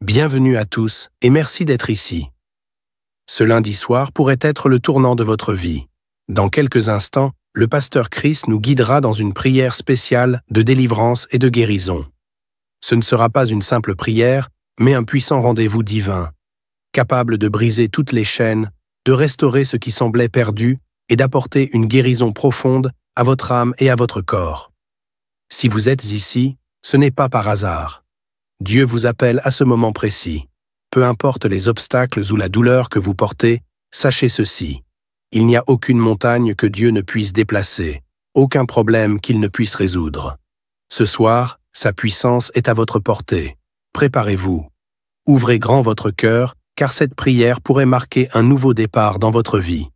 Bienvenue à tous et merci d'être ici. Ce lundi soir pourrait être le tournant de votre vie. Dans quelques instants, le pasteur Chris nous guidera dans une prière spéciale de délivrance et de guérison. Ce ne sera pas une simple prière, mais un puissant rendez-vous divin, capable de briser toutes les chaînes, de restaurer ce qui semblait perdu et d'apporter une guérison profonde à votre âme et à votre corps. Si vous êtes ici, ce n'est pas par hasard. Dieu vous appelle à ce moment précis. Peu importe les obstacles ou la douleur que vous portez, sachez ceci. Il n'y a aucune montagne que Dieu ne puisse déplacer, aucun problème qu'il ne puisse résoudre. Ce soir, sa puissance est à votre portée. Préparez-vous. Ouvrez grand votre cœur, car cette prière pourrait marquer un nouveau départ dans votre vie.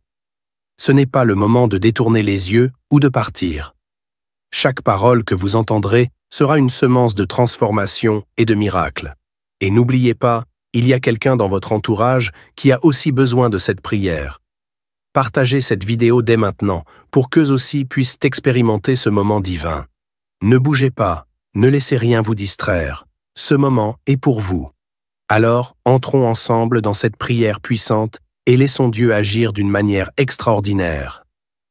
Ce n'est pas le moment de détourner les yeux ou de partir. Chaque parole que vous entendrez sera une semence de transformation et de miracle. Et n'oubliez pas, il y a quelqu'un dans votre entourage qui a aussi besoin de cette prière. Partagez cette vidéo dès maintenant pour qu'eux aussi puissent expérimenter ce moment divin. Ne bougez pas, ne laissez rien vous distraire. Ce moment est pour vous. Alors, entrons ensemble dans cette prière puissante et laissons Dieu agir d'une manière extraordinaire.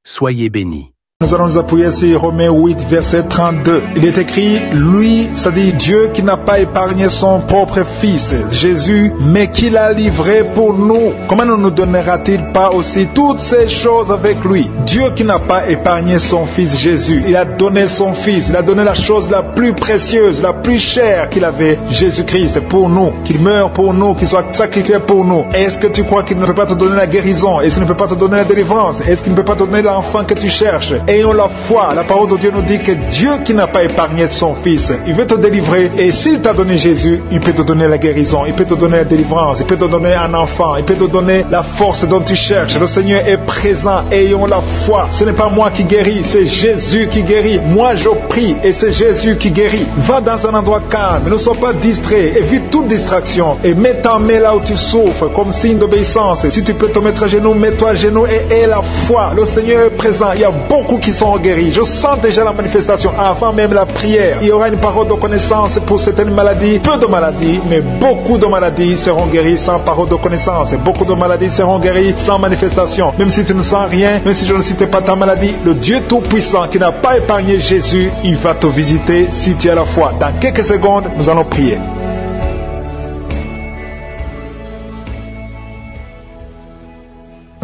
Soyez bénis. Nous allons nous appuyer sur Romains 8, verset 32. Il est écrit, lui, c'est-à-dire Dieu qui n'a pas épargné son propre Fils, Jésus, mais qui l'a livré pour nous. Comment ne nous donnera-t-il pas aussi toutes ces choses avec lui? Dieu qui n'a pas épargné son Fils Jésus, il a donné son Fils, il a donné la chose la plus précieuse, la plus chère qu'il avait, Jésus-Christ, pour nous, qu'il meure pour nous, qu'il soit sacrifié pour nous. Est-ce que tu crois qu'il ne peut pas te donner la guérison? Est-ce qu'il ne peut pas te donner la délivrance? Est-ce qu'il ne peut pas te donner l'enfant que tu cherches? Ayons la foi. La parole de Dieu nous dit que Dieu qui n'a pas épargné son Fils, il veut te délivrer. Et s'il t'a donné Jésus, il peut te donner la guérison, il peut te donner la délivrance, il peut te donner un enfant, il peut te donner la force dont tu cherches. Le Seigneur est présent. Ayons la foi. Ce n'est pas moi qui guéris, c'est Jésus qui guérit. Moi je prie et c'est Jésus qui guérit. Va dans un endroit calme, ne sois pas distrait, évite toute distraction et mets ta main là où tu souffres comme signe d'obéissance. Si tu peux te mettre à genoux, mets-toi à genoux et aie la foi. Le Seigneur est présent. Il y a beaucoup qui sont guéris. Je sens déjà la manifestation avant même la prière. Il y aura une parole de connaissance pour certaines maladies, peu de maladies, mais beaucoup de maladies seront guéries sans parole de connaissance. Beaucoup de maladies seront guéries sans manifestation. Même si tu ne sens rien, même si je ne cite pas ta maladie, le Dieu Tout-Puissant qui n'a pas épargné Jésus, il va te visiter si tu as la foi. Dans quelques secondes, nous allons prier.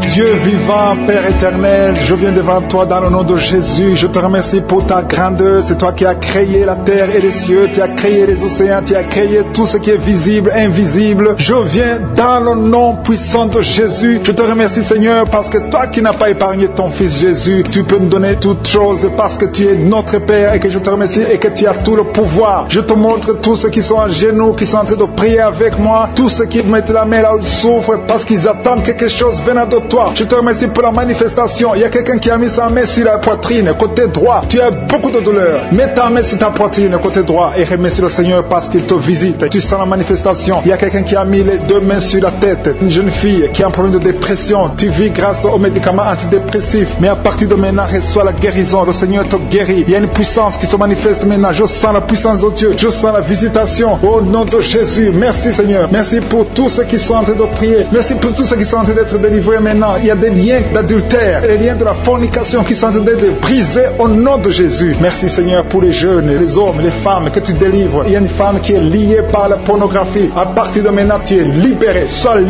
Dieu vivant, Père éternel, je viens devant toi dans le nom de Jésus. Je te remercie pour ta grandeur. C'est toi qui as créé la terre et les cieux. Tu as créé les océans. Tu as créé tout ce qui est visible, invisible. Je viens dans le nom puissant de Jésus. Je te remercie, Seigneur, parce que toi qui n'as pas épargné ton Fils Jésus, tu peux me donner toutes choses parce que tu es notre Père et que je te remercie et que tu as tout le pouvoir. Je te montre tous ceux qui sont à genoux, qui sont en train de prier avec moi, tous ceux qui mettent la main là où ils souffrent parce qu'ils attendent quelque chose venant de toi. Je te remercie pour la manifestation. Il y a quelqu'un qui a mis sa main sur la poitrine, côté droit. Tu as beaucoup de douleur. Mets ta main sur ta poitrine, côté droit, et remercie le Seigneur parce qu'il te visite. Tu sens la manifestation. Il y a quelqu'un qui a mis les deux mains sur la tête. Une jeune fille qui a un problème de dépression. Tu vis grâce aux médicaments antidépressifs. Mais à partir de maintenant, reçois la guérison. Le Seigneur te guérit. Il y a une puissance qui se manifeste maintenant. Je sens la puissance de Dieu. Je sens la visitation. Au nom de Jésus. Merci Seigneur. Merci pour tous ceux qui sont en train de prier. Merci pour tous ceux qui sont en train d'être délivrés maintenant. Il y a des liens d'adultère, les liens de la fornication qui sont en train d'être brisés au nom de Jésus. Merci Seigneur pour les jeunes, les hommes, les femmes que tu délivres. Il y a une femme qui est liée par la pornographie. À partir de maintenant, tu es libéré, sois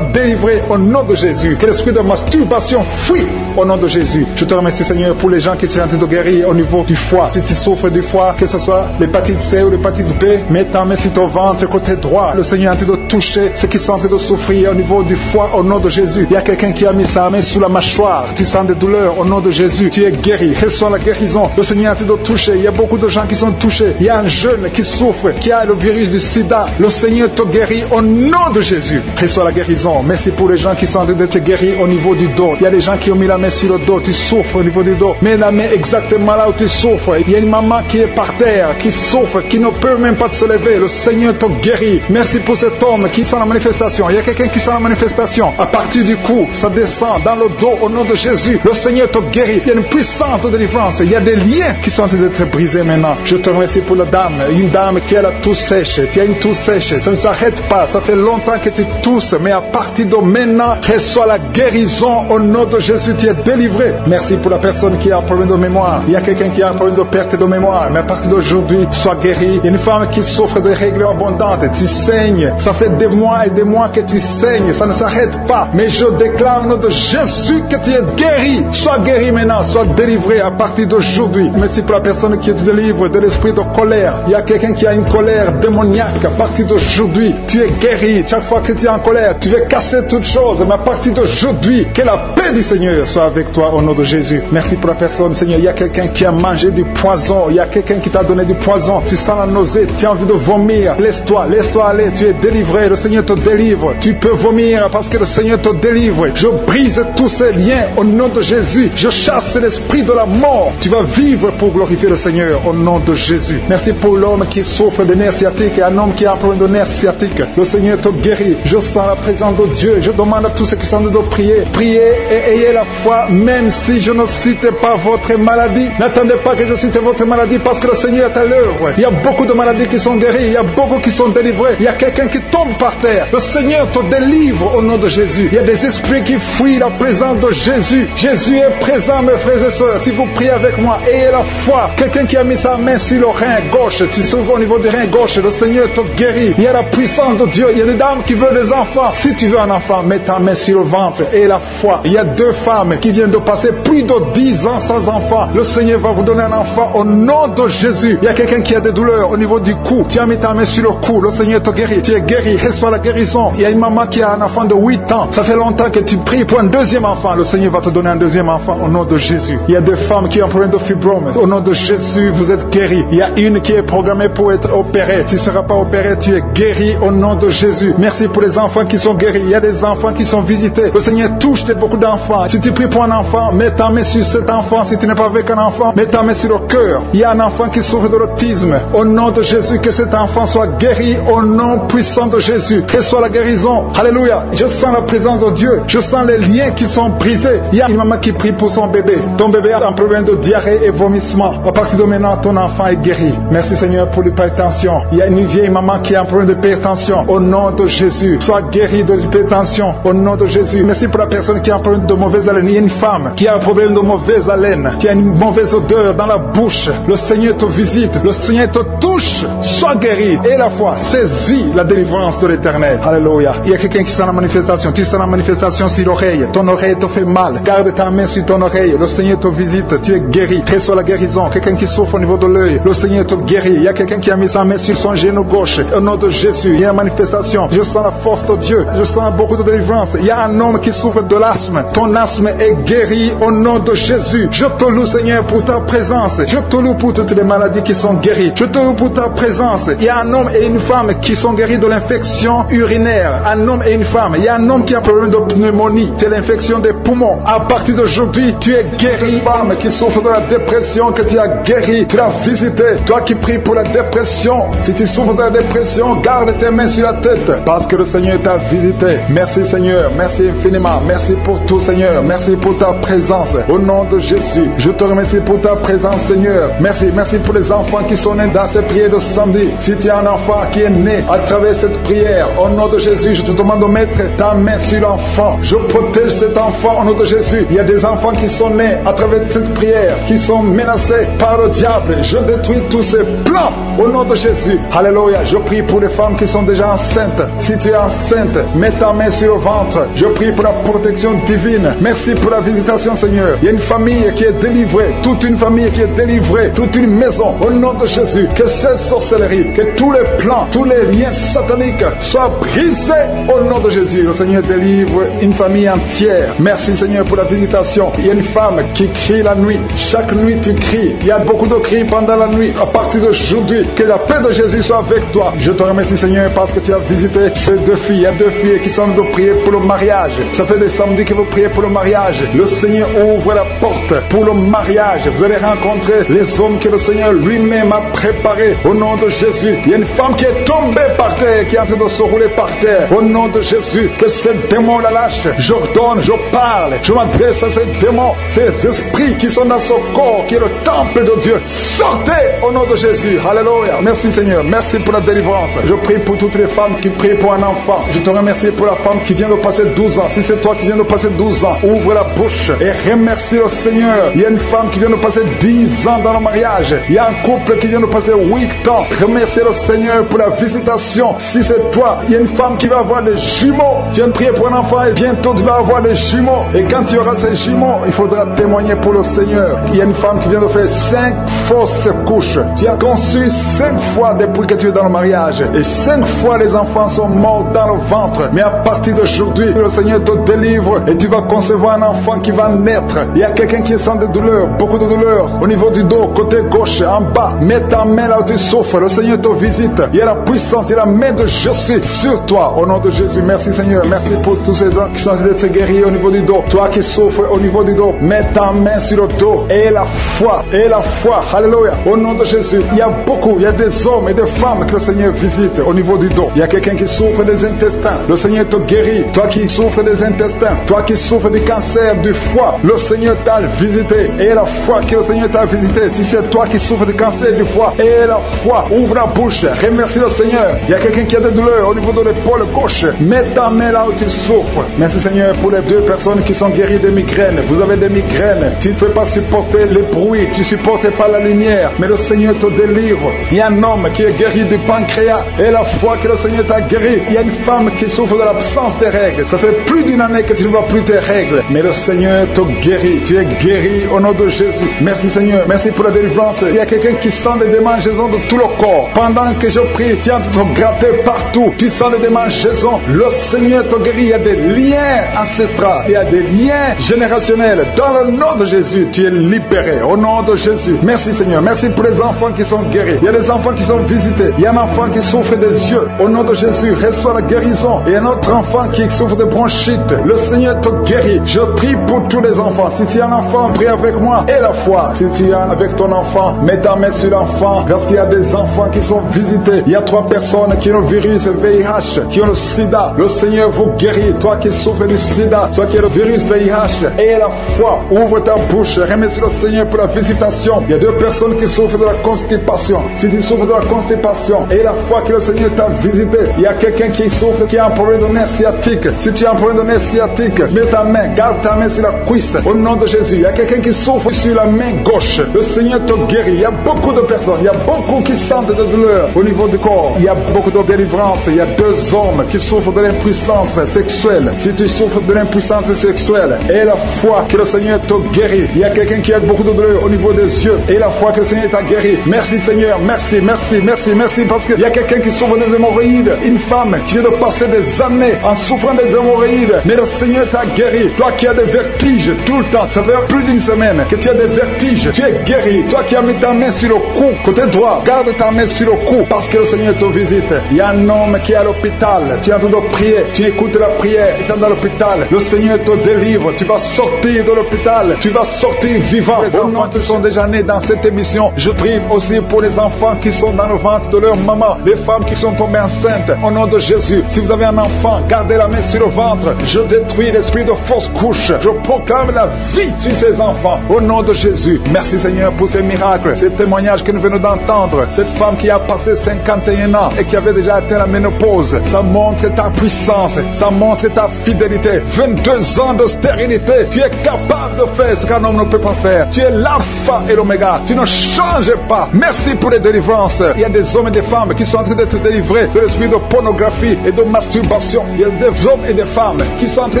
délivré au nom de Jésus. Que l'esprit de masturbation fuit au nom de Jésus. Je te remercie Seigneur pour les gens qui sont en train de guérir au niveau du foie. Si tu souffres du foie, que ce soit l'hépatite C ou l'hépatite B, mets ta main sur ton ventre côté droit. Le Seigneur est en train de toucher ceux qui sont en train de souffrir au niveau du foie au nom de Jésus. Il y a quelqu'un qui a mis sa main sous la mâchoire. Tu sens des douleurs au nom de Jésus. Tu es guéri. Reçois la guérison. Le Seigneur est en train de toucher. Il y a beaucoup de gens qui sont touchés. Il y a un jeune qui souffre, qui a le virus du sida. Le Seigneur te guérit au nom de Jésus. Reçois la guérison. Merci pour les gens qui sont en train d'être guéris au niveau du dos. Il y a des gens qui ont mis la main sur le dos. Tu souffres au niveau du dos. Mets la main exactement là où tu souffres. Il y a une maman qui est par terre, qui souffre, qui ne peut même pas se lever. Le Seigneur te guérit. Merci pour cet homme qui sent la manifestation. Il y a quelqu'un qui sent la manifestation. À partir du cou, ça descend dans le dos au nom de Jésus. Le Seigneur te guérit. Il y a une puissance de délivrance. Il y a des liens qui sont en train d'être brisés maintenant. Je te remercie pour la dame. Une dame qui a la toux sèche. Tu as une toux sèche. Ça ne s'arrête pas. Ça fait longtemps que tu tousses. Mais à partir de maintenant, reçois la guérison au nom de Jésus. Tu es délivré. Merci pour la personne qui a un problème de mémoire. Il y a quelqu'un qui a un problème de perte de mémoire. Mais à partir d'aujourd'hui, sois guéri. Il y a une femme qui souffre de règles abondantes. Tu saignes. Ça fait des mois et des mois que tu saignes. Ça ne s'arrête pas. Mais je déclare au nom de Jésus que tu es guéri. Sois guéri maintenant. Sois délivré à partir d'aujourd'hui. Merci pour la personne qui te délivre de l'esprit de colère. Il y a quelqu'un qui a une colère démoniaque. À partir d'aujourd'hui, tu es guéri. Chaque fois que tu es en colère, tu veux casser toutes choses. Mais à partir d'aujourd'hui, que la paix du Seigneur soit avec toi au nom de Jésus. Merci pour la personne, Seigneur. Il y a quelqu'un qui a mangé du poison. Il y a quelqu'un qui t'a donné du poison. Tu sens la nausée. Tu as envie de vomir. Laisse-toi aller. Tu es délivré. Le Seigneur te délivre. Tu peux vomir parce que le Seigneur te délivre. Je brise tous ces liens au nom de Jésus. Je chasse l'esprit de la mort. Tu vas vivre pour glorifier le Seigneur au nom de Jésus. Merci pour l'homme qui souffre de nerfs sciatiques et un homme qui a un problème de nerfs sciatiques. Le Seigneur te guérit. Je sens la présence de Dieu. Je demande à tous ceux qui sont de prier. Priez et ayez la foi, même si je ne cite pas votre maladie. N'attendez pas que je cite votre maladie parce que le Seigneur est à l'œuvre. Il y a beaucoup de maladies qui sont guéries. Il y a beaucoup qui sont délivrées. Il y a quelqu'un qui tombe par terre. Le Seigneur te délivre au nom de Jésus. Il y a des esprits qui fuient la présence de Jésus. Jésus est présent, mes frères et sœurs. Si vous priez avec moi, ayez la foi. Quelqu'un qui a mis sa main sur le rein gauche, tu s'ouvres au niveau du rein gauche, le Seigneur te guérit. Il y a la puissance de Dieu. Il y a des dames qui veulent des enfants. Si tu veux un enfant, mets ta main sur le ventre et la foi. Il y a 2 femmes qui viennent de passer plus de 10 ans sans enfant. Le Seigneur va vous donner un enfant au nom de Jésus. Il y a quelqu'un qui a des douleurs au niveau du cou. Tu as mis ta main sur le cou. Le Seigneur te guérit. Tu es guéri. Reçois la guérison. Il y a une maman qui a un enfant de 8 ans. Ça fait longtemps que tu pries pour un deuxième enfant. Le Seigneur va te donner un deuxième enfant au nom de Jésus. Il y a des femmes qui ont un problème de fibrome. Au nom de Jésus, vous êtes guéris. Il y a une qui est programmée pour être opérée. Tu ne seras pas opéré. Tu es guéri au nom de Jésus. Merci pour les enfants qui sont guéris. Il y a des enfants qui sont visités. Le Seigneur touche beaucoup d'enfants. Si tu pries pour un enfant, mets ta main sur cet enfant. Si tu n'es pas avec un enfant, mets ta main sur le cœur. Il y a un enfant qui souffre de l'autisme. Au nom de Jésus, que cet enfant soit guéri au nom puissant de Jésus. Reçois la guérison. Alléluia. Je sens la présence de Dieu. Je sens les liens qui sont brisés. Il y a une maman qui prie pour son bébé. Ton bébé a un problème de diarrhée et vomissement. À partir de maintenant, ton enfant est guéri. Merci Seigneur pour l'hypertension. Il y a une vieille maman qui a un problème d'hypertension. Au nom de Jésus, sois guéri de l'hypertension. Au nom de Jésus. Merci pour la personne qui a un problème de mauvaise haleine. Il y a une femme qui a un problème de mauvaise haleine. Tu as une mauvaise odeur dans la bouche. Le Seigneur te visite. Le Seigneur te touche. Sois guéri. Et la foi, saisis la délivrance de l'Éternel. Alléluia. Il y a quelqu'un qui sent la manifestation. Tu sens la manifestation sur l'oreille. Ton oreille te fait mal. Garde ta main sur ton oreille. Le Seigneur te visite. Tu es guéri. Reçois la guérison. Quelqu'un qui souffre au niveau de l'œil. Le Seigneur te guérit. Il y a quelqu'un qui a mis sa main sur son genou gauche. Au nom de Jésus, il y a une manifestation. Je sens la force de Dieu. Je sens beaucoup de délivrance. Il y a un homme qui souffre de l'asthme. Ton asthme est guéri au nom de Jésus. Je te loue, Seigneur, pour ta présence. Je te loue pour toutes les maladies qui sont guéries. Je te loue pour ta présence. Il y a un homme et une femme qui sont guéris de l'infection urinaire. Un homme et une femme. Il y a un homme qui a un problème de pneumonie. C'est l'infection des poumons. À partir d'aujourd'hui, tu es guéri. Femme qui souffre de la dépression, que tu as guéri. Tu l'as visité. Toi qui pries pour la dépression. Si tu souffres de la dépression, garde tes mains sur la tête. Parce que le Seigneur t'a visité. Merci Seigneur. Merci infiniment. Merci pour tout Seigneur. Merci pour ta présence. Au nom de Jésus, je te remercie pour ta présence Seigneur. Merci pour les enfants qui sont nés dans cette prière de samedi. Si tu as un enfant qui est né à travers cette prière, au nom de Jésus, je te demande de mettre ta main sur l'enfant. Je protège cet enfant au nom de Jésus. Il y a des enfants qui sont nés à travers cette prière, qui sont menacés par le diable. Je détruis tous ces plans au nom de Jésus. Alléluia. Je prie pour les femmes qui sont déjà enceintes. Si tu es enceinte, mets ta main sur le ventre. Je prie pour la protection divine. Merci pour la visitation Seigneur. Il y a une famille qui est délivrée. Toute une famille qui est délivrée. Toute une maison au nom de Jésus. Que ces sorcelleries, que tous les plans, tous les liens sataniques soient brisés au nom de Jésus. Le Seigneur délivre une famille entière. Merci Seigneur pour la visitation. Il y a une femme qui crie la nuit. Chaque nuit tu cries. Il y a beaucoup de cris pendant la nuit. À partir d'aujourd'hui, que la paix de Jésus soit avec toi. Je te remercie Seigneur parce que tu as visité ces 2 filles. Il y a 2 filles qui sont de prier pour le mariage. Ça fait des samedis que vous priez pour le mariage. Le Seigneur ouvre la porte pour le mariage. Vous allez rencontrer les hommes que le Seigneur lui-même a préparés. Au nom de Jésus, il y a une femme qui est tombée par terre, qui est en train de se rouler par terre. Au nom de Jésus, que ce démon la lâche VIH. J'ordonne, je parle, je m'adresse à ces démons, ces esprits qui sont dans ce corps, qui est le temple de Dieu. Sortez au nom de Jésus. Alléluia. Merci Seigneur. Merci pour la délivrance. Je prie pour toutes les femmes qui prient pour un enfant. Je te remercie pour la femme qui vient de passer 12 ans. Si c'est toi qui viens de passer 12 ans, ouvre la bouche et remercie le Seigneur. Il y a une femme qui vient de passer 10 ans dans le mariage. Il y a un couple qui vient de passer 8 ans. Remercie le Seigneur pour la visitation. Si c'est toi, il y a une femme qui va avoir des jumeaux. Tu viens de prier pour un enfant et bientôt tu vas avoir des jumeaux. Et quand tu auras ces jumeaux, il faudra témoigner pour le Seigneur. Il y a une femme qui vient de faire 5 fausses couches. Tu as conçu 5 fois depuis que tu es dans le mariage. Et 5 fois les enfants sont morts dans le ventre. Mais à partir d'aujourd'hui, le Seigneur te délivre et tu vas concevoir un enfant qui va naître. Il y a quelqu'un qui sent de douleur, beaucoup de douleur au niveau du dos, côté gauche, en bas. Mets ta main là où tu souffres. Le Seigneur te visite. Il y a la puissance, il y a la main de Jésus sur toi. Au nom de Jésus, merci Seigneur. Merci pour tous ces gens qui sont en train d'être guéris au niveau du dos. Toi qui souffres au niveau du dos, mets ta main sur le dos. Et la foi, et la foi. Alléluia. Au nom de Jésus, il y a beaucoup, il y a des hommes et des femmes que le Seigneur visite au niveau du dos. Il y a quelqu'un qui souffre des intestins. Le Seigneur te guérit. Toi qui souffres des intestins, toi qui souffres du cancer du foie, le Seigneur t'a visité. Et la foi que le Seigneur t'a visité. Si c'est toi qui souffres du cancer du foie, et la foi, ouvre la bouche, remercie le Seigneur. Il y a quelqu'un qui a des douleurs au niveau de l'épaule gauche. Mets ta main là où tu souffres. Merci Seigneur pour les 2 personnes qui sont guéries de migraines. Vous avez des migraines. Tu ne peux pas supporter les bruits. Tu ne supportes pas la lumière. Mais le Seigneur te délivre. Il y a un homme qui est guéri du pancréas. Et la foi que le Seigneur t'a guéri. Il y a une femme qui souffre de l'absence des règles. Ça fait plus d'1 année que tu ne vois plus tes règles. Mais le Seigneur te guérit. Tu es guéri au nom de Jésus. Merci Seigneur. Merci pour la délivrance. Il y a quelqu'un qui sent des démangeaisons de tout le corps. Pendant que je prie, tu es en train de te gratter partout. Tu sens des démangeaisons. Le Seigneur te guérit. Il y a des liens ancestraux. Il y a des liens générationnels. Dans le nom de Jésus, tu es libéré. Au nom de Jésus. Merci Seigneur. Merci pour les enfants qui sont guéris. Il y a des enfants qui sont visités. Il y a un enfant qui souffre des yeux. Au nom de Jésus, reçois la guérison. Et un autre enfant qui souffre de bronchite. Le Seigneur te guérit. Je prie pour tous les enfants. Si tu as un enfant, prie avec moi. Et la foi. Si tu es avec ton enfant, mets ta main sur l'enfant. Parce qu'il y a des enfants qui sont visités. Il y a 3 personnes qui ont le virus VIH, qui ont le sida. Le Seigneur vous guérit. Toi qui souffres du sida, toi qui as le virus VIH. Et la foi. Ouvre ta bouche. Remercie le Seigneur pour la visitation. Il y a 2 personnes qui souffrent de la constipation. Si tu souffres de la constipation, et la foi que le Seigneur t'a visité, il y a quelqu'un qui souffre, qui a un problème de nerf sciatique. Si tu as un problème de nerf sciatique, mets ta main, garde ta main sur la cuisse. Au nom de Jésus, il y a quelqu'un qui souffre sur la main gauche. Le Seigneur te guérit. Il y a beaucoup de personnes, il y a beaucoup qui sentent de douleur au niveau du corps. Il y a beaucoup de délivrance. Il y a 2 hommes qui souffrent de l'impuissance sexuelle. Si tu souffres de l'impuissance sexuelle, et la foi que le Seigneur te guérit. Il y a quelqu'un qui a beaucoup de douleur au niveau des yeux, et la foi que le Seigneur t'a guéri. Merci Seigneur, merci, merci, merci, merci, parce qu'il y a quelqu'un qui souffre des hémorroïdes. Une femme qui vient de passer des années en souffrant des hémorroïdes, mais le Seigneur t'a guéri. Toi qui as des vertiges tout le temps, ça fait plus d'1 semaine que tu as des vertiges, tu es guéri. Toi qui as mis ta main sur le cou, côté droit, garde ta main sur le cou, parce que le Seigneur te visite. Il y a un homme qui est à l'hôpital, tu es en train de prier, tu écoutes la prière, tu es dans l'hôpital, le Seigneur te délivre, tu vas sortir de l'hôpital, tu vas sortir vivant. Les enfants qui sont déjà nés dans cette émission, je prie aussi pour les enfants qui sont dans le ventre de leur maman, les femmes qui sont tombées enceintes, au nom de Jésus. Si vous avez un enfant, gardez la main sur le ventre. Je détruis l'esprit de fausse couche. Je proclame la vie sur ces enfants, au nom de Jésus. Merci Seigneur pour ces miracles, ces témoignages que nous venons d'entendre. Cette femme qui a passé 51 ans et qui avait déjà atteint la ménopause, ça montre ta puissance, ça montre ta fidélité. 22 ans de stérilité, tu es capable de faire ce qu'un homme ne peut pas faire. Tu es l'alpha et l'oméga, tu ne changes pas. Merci pour les délivrances. Il y a des hommes et des femmes qui sont en train d'être délivrés de l'esprit de pornographie et de masturbation. Il y a des hommes et des femmes qui sont en train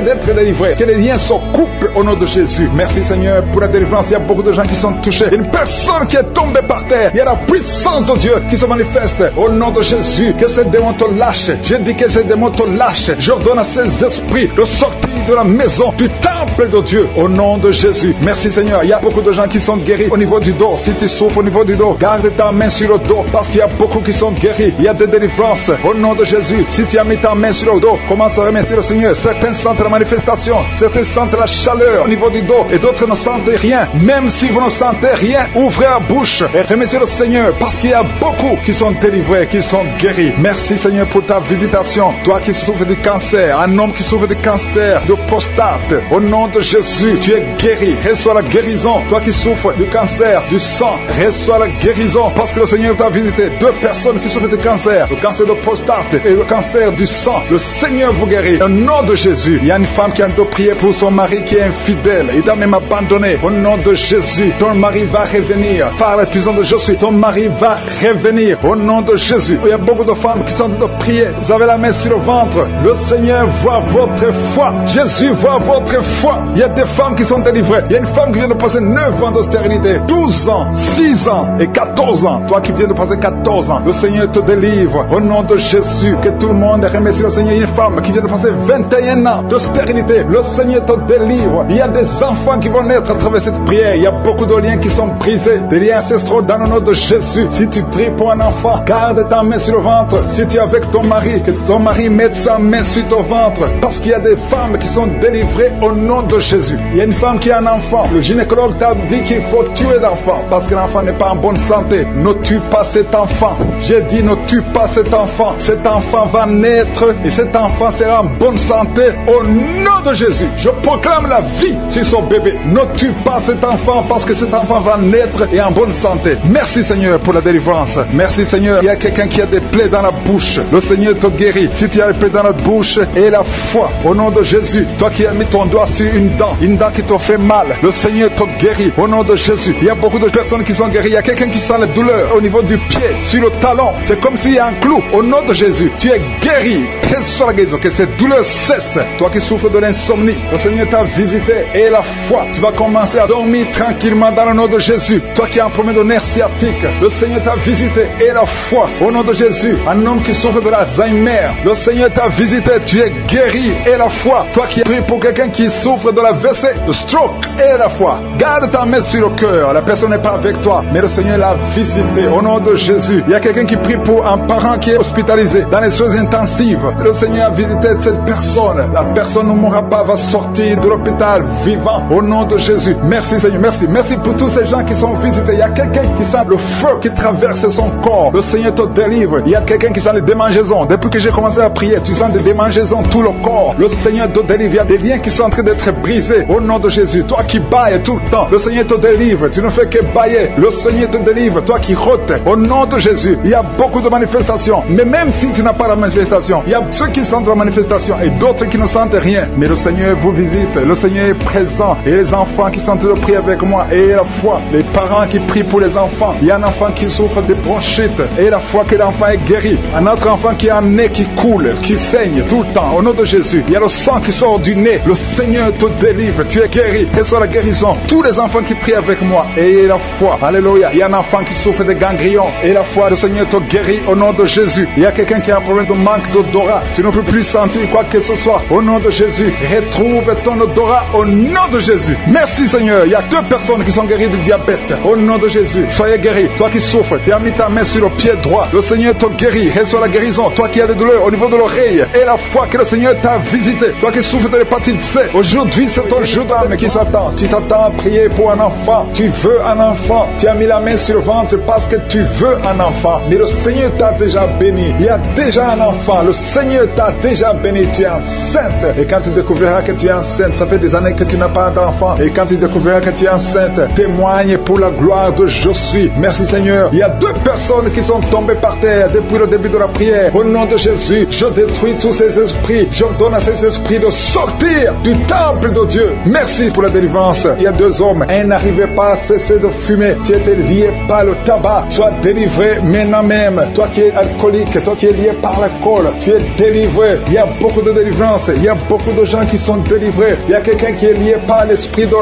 d'être délivrés. Que les liens se coupent au nom de Jésus. Merci Seigneur pour la délivrance. Il y a beaucoup de gens qui sont touchés. Une personne qui est tombée par terre. Il y a la puissance de Dieu qui se manifeste au nom de Jésus. Que ces démons te lâchent. Je dis que ces démons te lâchent. J'ordonne à ces esprits de sortir de la maison, du temple de Dieu, au nom de Jésus. Merci Seigneur. Il y a beaucoup de gens qui sont guéris au niveau du dos. Si tu souffres au niveau du dos, garde ta main sur le dos, parce qu'il y a beaucoup qui sont guéris. Il y a des délivrances au nom de Jésus. Si tu as mis ta main sur le dos, commence à remercier le Seigneur. Certains sentent la manifestation, certains sentent la chaleur au niveau du dos, et d'autres ne sentent rien. Même si vous ne sentez rien, ouvrez la bouche et remerciez le Seigneur, parce qu'il y a beaucoup qui sont délivrés, qui sont guéris. Merci Seigneur pour ta visitation. Toi qui souffres du cancer, un homme qui souffre du du cancer de prostate, au nom de Jésus, tu es guéri. Reçois la guérison. Toi qui souffres du cancer du sang, reçois la guérison. Parce que le Seigneur t'a visité. 2 personnes qui souffrent du cancer, le cancer de prostate et le cancer du sang. Le Seigneur vous guérit. Au nom de Jésus, il y a une femme qui a prié pour son mari qui est infidèle. Il t'a même abandonné. Au nom de Jésus, ton mari va revenir. Par la puissance de Jésus, ton mari va revenir. Au nom de Jésus. Il y a beaucoup de femmes qui sont en train de prier. Vous avez la main sur le ventre. Le Seigneur voit votre foi. Jésus voit votre foi. Il y a des femmes qui sont délivrées. Il y a une femme qui vient de passer 9 ans de stérilité, 12 ans, 6 ans et 14 ans. Toi qui viens de passer 14 ans, le Seigneur te délivre. Au nom de Jésus, que tout le monde remercie le Seigneur. Une femme qui vient de passer 21 ans de stérilité, le Seigneur te délivre. Il y a des enfants qui vont naître à travers cette prière. Il y a beaucoup de liens qui sont brisés, des liens ancestraux dans le nom de Jésus. Si tu pries pour un enfant, garde ta main sur le ventre. Si tu es avec ton mari, que ton mari mette sa main sur ton ventre. Parce qu'il y a des femmes qui sont délivrées au nom de Jésus. Il y a une femme qui a un enfant. Le gynécologue t'a dit qu'il faut tuer l'enfant parce que l'enfant n'est pas en bonne santé. Ne tue pas cet enfant. J'ai dit ne tue pas cet enfant. Cet enfant va naître et cet enfant sera en bonne santé au nom de Jésus. Je proclame la vie sur son bébé. Ne tue pas cet enfant parce que cet enfant va naître et en bonne santé. Merci Seigneur pour la délivrance. Merci Seigneur. Il y a quelqu'un qui a des plaies dans la bouche. Le Seigneur te guérit. Si tu as des plaies dans la bouche et la foi au nom de Jésus. Toi qui as mis ton doigt sur une dent qui te fait mal, le Seigneur te guérit au nom de Jésus. Il y a beaucoup de personnes qui sont guéries. Il y a quelqu'un qui sent la douleur au niveau du pied, sur le talon. C'est comme s'il y a un clou. Au nom de Jésus, tu es guéri. Reçois la guérison. Que cette douleur cesse. Toi qui souffres de l'insomnie, le Seigneur t'a visité et la foi. Tu vas commencer à dormir tranquillement dans le nom de Jésus. Toi qui as un problème de nerf sciatique, le Seigneur t'a visité et la foi. Au nom de Jésus, un homme qui souffre de l'Alzheimer, le Seigneur t'a visité. Tu es guéri et la foi. Toi qui pries pour quelqu'un qui souffre de la WC, le stroke et la foi. Garde ta main sur le cœur. La personne n'est pas avec toi, mais le Seigneur l'a visité. Au nom de Jésus, il y a quelqu'un qui prie pour un parent qui est hospitalisé dans les soins intensifs. Le Seigneur a visité cette personne. La personne ne mourra pas, va sortir de l'hôpital vivant. Au nom de Jésus. Merci Seigneur, merci. Merci pour tous ces gens qui sont visités. Il y a quelqu'un qui sent le feu qui traverse son corps. Le Seigneur te délivre. Il y a quelqu'un qui sent les démangeaisons. Depuis que j'ai commencé à prier, tu sens des démangeaisons tout le corps. Le Seigneur te délivre. Il y a des liens qui sont en train d'être brisés. Au nom de Jésus. Toi qui bailles tout le temps, le Seigneur te délivre. Tu ne fais que bailler. Le Seigneur te délivre. Toi qui rôtes. Au nom de Jésus. Il y a beaucoup de manifestations. Mais même si tu n'as pas la manifestation, il y a ceux qui sentent la manifestation et d'autres qui ne sentent rien. Mais le Seigneur vous visite. Le Seigneur est présent. Et les enfants qui sont en train de prier avec moi. Et la foi. Les parents qui prient pour les enfants. Il y a un enfant qui souffre de bronchite. Et la foi que l'enfant est guéri. Un autre enfant qui a un nez qui coule, qui saigne tout le temps. Au nom de Jésus. Il y a le sang qui sort du nez. Le Seigneur te délivre. Tu es guéri. Reçois la guérison. Tous les enfants qui prient avec moi. Et la foi. Alléluia. Il y a un enfant qui souffre de ganglions. Et la foi, le Seigneur te guérit au nom de Jésus. Il y a quelqu'un qui a un problème de manque d'odorat. Tu ne peux plus sentir quoi que ce soit. Au nom de Jésus. Retrouve ton odorat au nom de Jésus. Merci Seigneur. Il y a 2 personnes qui sont guéries du diabète. Au nom de Jésus. Soyez guéris. Toi qui souffres, tu as mis ta main sur le pied droit. Le Seigneur te guérit. Reçois la guérison. Toi qui as des douleurs au niveau de l'oreille. Et la foi que le Seigneur t'a visité. Toi qui souffres de l'hépatite C. Aujourd'hui, c'est ton jour d'âme qui s'attend. Tu t'attends à prier pour un enfant. Tu veux un enfant. Tu as mis la main sur le ventre parce que tu veux un enfant. Mais le Seigneur t'a déjà béni. Il y a déjà un enfant. Le Seigneur t'a déjà béni. Tu es enceinte. Et quand tu découvriras que tu es enceinte, ça fait des années que tu n'as pas d'enfant. Et quand tu découvriras que tu es enceinte, témoigne pour la gloire de je suis. Merci Seigneur. Il y a 2 personnes qui sont tombées par terre depuis le début de la prière. Au nom de Jésus, je détruis tous ces esprits. J'ordonne à ces esprits de sortir du temple de Dieu. Merci pour la délivrance. Il y a 2 hommes. Un n'arrivait pas à cesser de fumer. Tu étais lié par le tabac. Sois délivré maintenant même. Toi qui es alcoolique, toi qui es lié par l'alcool, tu es délivré. Il y a beaucoup de délivrance. Il y a beaucoup de gens qui sont délivrés. Il y a quelqu'un qui est lié par l'esprit de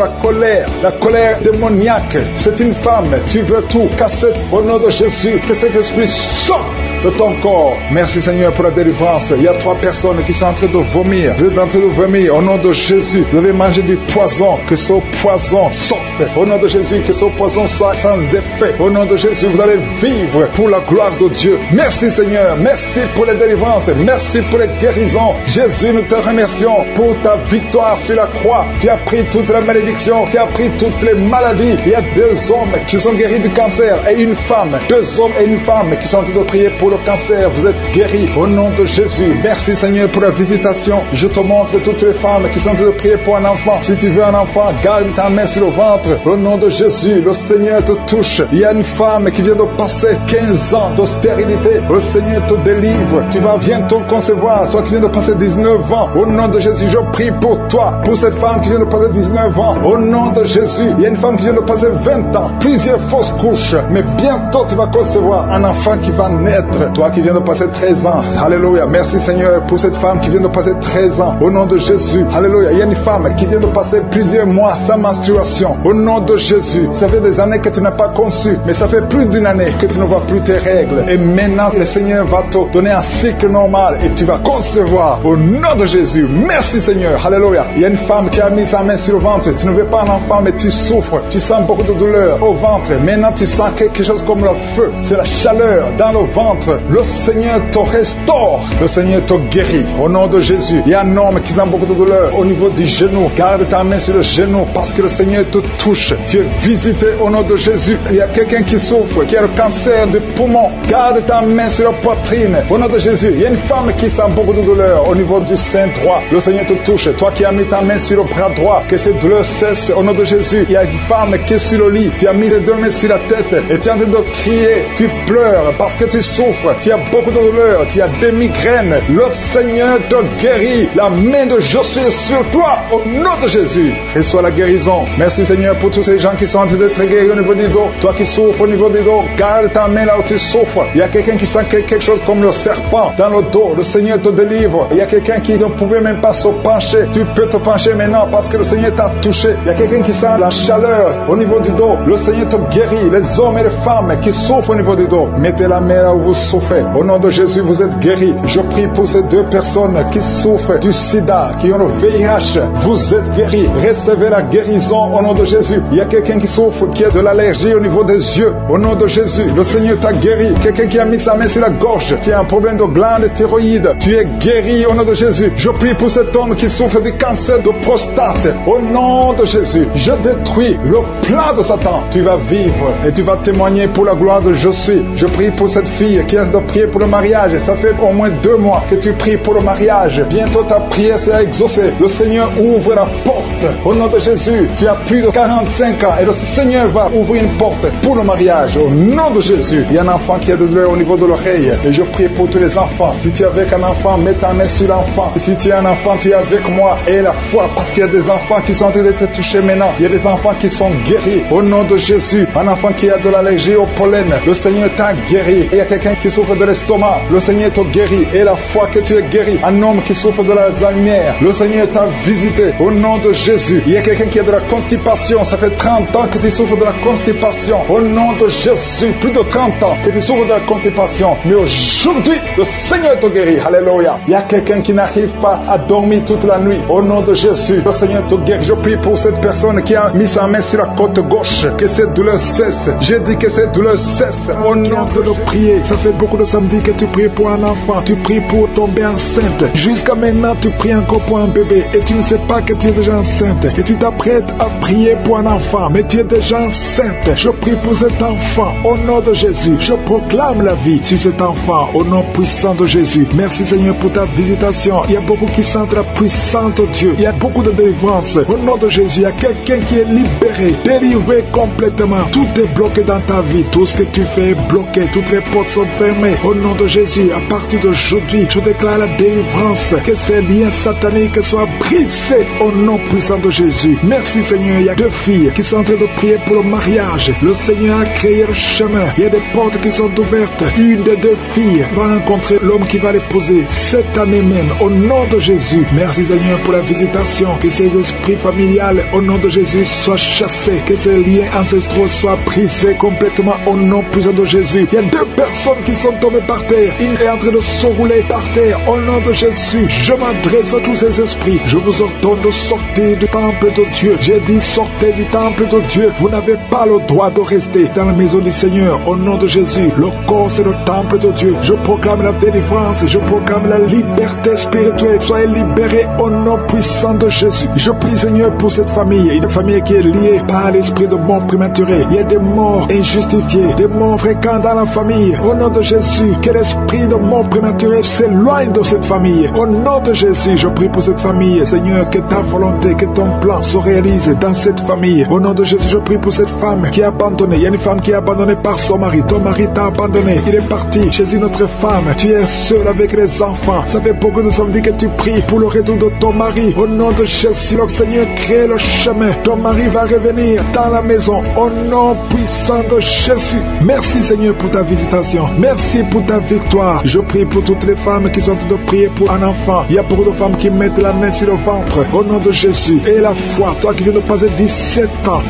la colère démoniaque. C'est une femme. Tu veux tout casser au nom de Jésus. Que cet esprit sorte de ton corps. Merci Seigneur pour la délivrance. Il y a 3 personnes qui sont en train de vomir. Vous êtes en train de vomir au nom de Jésus. Vous avez mangé du poison. Que ce poison sorte au nom de Jésus. Que ce poison soit sans effet. Au nom de Jésus, vous allez vivre pour la gloire de Dieu. Merci Seigneur. Merci pour les délivrances. Merci pour les guérisons. Jésus, nous te remercions pour ta victoire sur la croix. Tu as pris toute la malédiction. Tu as pris toutes les maladies. Il y a 2 hommes qui sont guéris du cancer et une femme. 2 hommes et une femme qui sont en train de prier pour pour le cancer, vous êtes guéris au nom de Jésus. Merci Seigneur pour la visitation. Je te montre toutes les femmes qui sont en train de prier pour un enfant. Si tu veux un enfant, garde ta main sur le ventre. Au nom de Jésus, le Seigneur te touche. Il y a une femme qui vient de passer 15 ans de stérilité. Le Seigneur te délivre. Tu vas bientôt concevoir. Toi qui viens de passer 19 ans. Au nom de Jésus, je prie pour toi. Pour cette femme qui vient de passer 19 ans. Au nom de Jésus, il y a une femme qui vient de passer 20 ans. Plusieurs fausses couches. Mais bientôt tu vas concevoir un enfant qui va naître. Toi qui viens de passer 13 ans. Alléluia. Merci Seigneur pour cette femme qui vient de passer 13 ans. Au nom de Jésus. Alléluia. Il y a une femme qui vient de passer plusieurs mois sans menstruation. Au nom de Jésus. Ça fait des années que tu n'as pas conçu. Mais ça fait plus d'une année que tu ne vois plus tes règles. Et maintenant, le Seigneur va te donner un cycle normal. Et tu vas concevoir. Au nom de Jésus. Merci Seigneur. Alléluia. Il y a une femme qui a mis sa main sur le ventre. Tu ne veux pas un enfant, mais tu souffres. Tu sens beaucoup de douleur au ventre. Maintenant, tu sens quelque chose comme le feu. C'est la chaleur dans le ventre. Le Seigneur te restaure. Le Seigneur te guérit. Au nom de Jésus. Il y a un homme qui sent beaucoup de douleur au niveau du genou. Garde ta main sur le genou parce que le Seigneur te touche. Tu es visité au nom de Jésus. Il y a quelqu'un qui souffre, qui a le cancer du poumon. Garde ta main sur la poitrine. Au nom de Jésus. Il y a une femme qui sent beaucoup de douleur au niveau du sein droit. Le Seigneur te touche. Toi qui as mis ta main sur le bras droit, que cette douleur cesse au nom de Jésus. Il y a une femme qui est sur le lit. Tu as mis tes deux mains sur la tête et tu es en train de crier. Tu pleures parce que tu souffres. Tu as beaucoup de douleur. Tu as des migraines. Le Seigneur te guérit. La main de Josué est sur toi au nom de Jésus. Reçois la guérison. Merci Seigneur pour tous ces gens qui sont en train d'être guéris au niveau du dos. Toi qui souffres au niveau du dos, garde ta main là où tu souffres. Il y a quelqu'un qui sent quelque chose comme le serpent dans le dos. Le Seigneur te délivre. Il y a quelqu'un qui ne pouvait même pas se pencher. Tu peux te pencher maintenant parce que le Seigneur t'a touché. Il y a quelqu'un qui sent la chaleur au niveau du dos. Le Seigneur te guérit. Les hommes et les femmes qui souffrent au niveau du dos, mettez la main là où vous souffrez. Au nom de Jésus, vous êtes guéris. Je prie pour ces deux personnes qui souffrent du sida, qui ont le VIH. Vous êtes guéris. Recevez la guérison au nom de Jésus. Il y a quelqu'un qui souffre, qui a de l'allergie au niveau des yeux. Au nom de Jésus, le Seigneur t'a guéri. Quelqu'un qui a mis sa main sur la gorge, qui a un problème de glande thyroïde. Tu es guéri au nom de Jésus. Je prie pour cet homme qui souffre du cancer de prostate. Au nom de Jésus, je détruis le plan de Satan. Tu vas vivre et tu vas témoigner pour la gloire de Jésus. Je prie pour cette fille qui a de prier pour le mariage. Ça fait au moins 2 mois que tu pries pour le mariage. Bientôt ta prière sera exaucée. Le Seigneur ouvre la porte. Au nom de Jésus, tu as plus de 45 ans et le Seigneur va ouvrir une porte pour le mariage. Au nom de Jésus, il y a un enfant qui a de douleur au niveau de l'oreille. Et je prie pour tous les enfants. Si tu es avec un enfant, mets ta main sur l'enfant. Si tu es un enfant, tu es avec moi. Et la foi, parce qu'il y a des enfants qui sont en train d'être touchés maintenant. Il y a des enfants qui sont guéris. Au nom de Jésus, un enfant qui a de l'allergie au pollen, le Seigneur t'a guéri. Et il y a quelqu'un qui souffre de l'estomac, le Seigneur t'a guéri. Et la foi que tu es guéri. Un homme qui souffre de l'Alzheimer, le Seigneur t'a visité. Au nom de Jésus, il y a quelqu'un qui a de la constipation. Ça fait 30 ans que tu souffres de la constipation. Au nom de Jésus, plus de 30 ans que tu souffres de la constipation. Mais aujourd'hui, le Seigneur te guérit. Alléluia. Il y a quelqu'un qui n'arrive pas à dormir toute la nuit. Au nom de Jésus, le Seigneur te guérit. Je prie pour cette personne qui a mis sa main sur la côte gauche. Que cette douleur cesse. J'ai dit que cette douleur cesse. Au nom de prier. Ça fait beaucoup de samedis que tu pries pour un enfant. Tu pries pour tomber enceinte. Jusqu'à maintenant, tu pries encore pour un bébé. Et tu ne sais pas que tu es déjà enceinte. Et tu t'apprêtes à prier pour un enfant. Mais tu es déjà enceinte. Je prie pour cet enfant. Au nom de Jésus, je proclame la vie sur cet enfant. Au nom puissant de Jésus. Merci Seigneur pour ta visitation. Il y a beaucoup qui sentent la puissance de Dieu. Il y a beaucoup de délivrance. Au nom de Jésus, il y a quelqu'un qui est libéré, délivré complètement. Tout est bloqué dans ta vie. Tout ce que tu fais est bloqué. Toutes les portes sont fermées. Au nom de Jésus, à partir d'aujourd'hui, je déclare la délivrance. Que ces liens sataniques soient brisés au nom puissant de Jésus. Merci Seigneur. Il y a 2 filles qui sont en train de prier pour le mariage. Le Seigneur a créé le chemin. Il y a des portes qui sont ouvertes. Une des 2 filles va rencontrer l'homme qui va l'épouser cette année même. Au nom de Jésus. Merci Seigneur pour la visitation. Que ces esprits familiales au nom de Jésus soient chassés. Que ces liens ancestraux soient brisés complètement au nom puissant de Jésus. Il y a 2 personnes qui sont tombées par terre. Une est en train de se rouler par terre. Au nom de Jésus, je m'adresse à tous ces esprits. Je vous ordonne de sortir du temple de Dieu. J'ai dit sortez du temple de Dieu. Vous n'avez pas le droit de rester dans la maison du Seigneur. Au nom de Jésus, le corps c'est le temple de Dieu. Je proclame la délivrance. Je proclame la liberté spirituelle. Soyez libérés au nom puissant de Jésus. Je prie Seigneur pour cette famille. Une famille qui est liée par l'esprit de mort prématuré. Il y a des morts injustifiées, des morts fréquents dans la famille. Au nom de de Jésus, que l'esprit de mort prématuré s'éloigne de cette famille. Au nom de Jésus, je prie pour cette famille. Seigneur, que ta volonté, que ton plan se réalise dans cette famille. Au nom de Jésus, je prie pour cette femme qui est abandonnée. Il y a une femme qui est abandonnée par son mari. Ton mari t'a abandonné. Il est parti chez une autre femme. Tu es seule avec les enfants. Ça fait beaucoup de samedis que tu pries pour le retour de ton mari. Au nom de Jésus, le Seigneur crée le chemin. Ton mari va revenir dans la maison. Au nom puissant de Jésus. Merci Seigneur pour ta visitation. Merci pour ta victoire. Je prie pour toutes les femmes qui sont en train de prier pour un enfant. Il y a beaucoup de femmes qui mettent la main sur le ventre. Au nom de Jésus. Et la foi, toi qui viens de passer 17 ans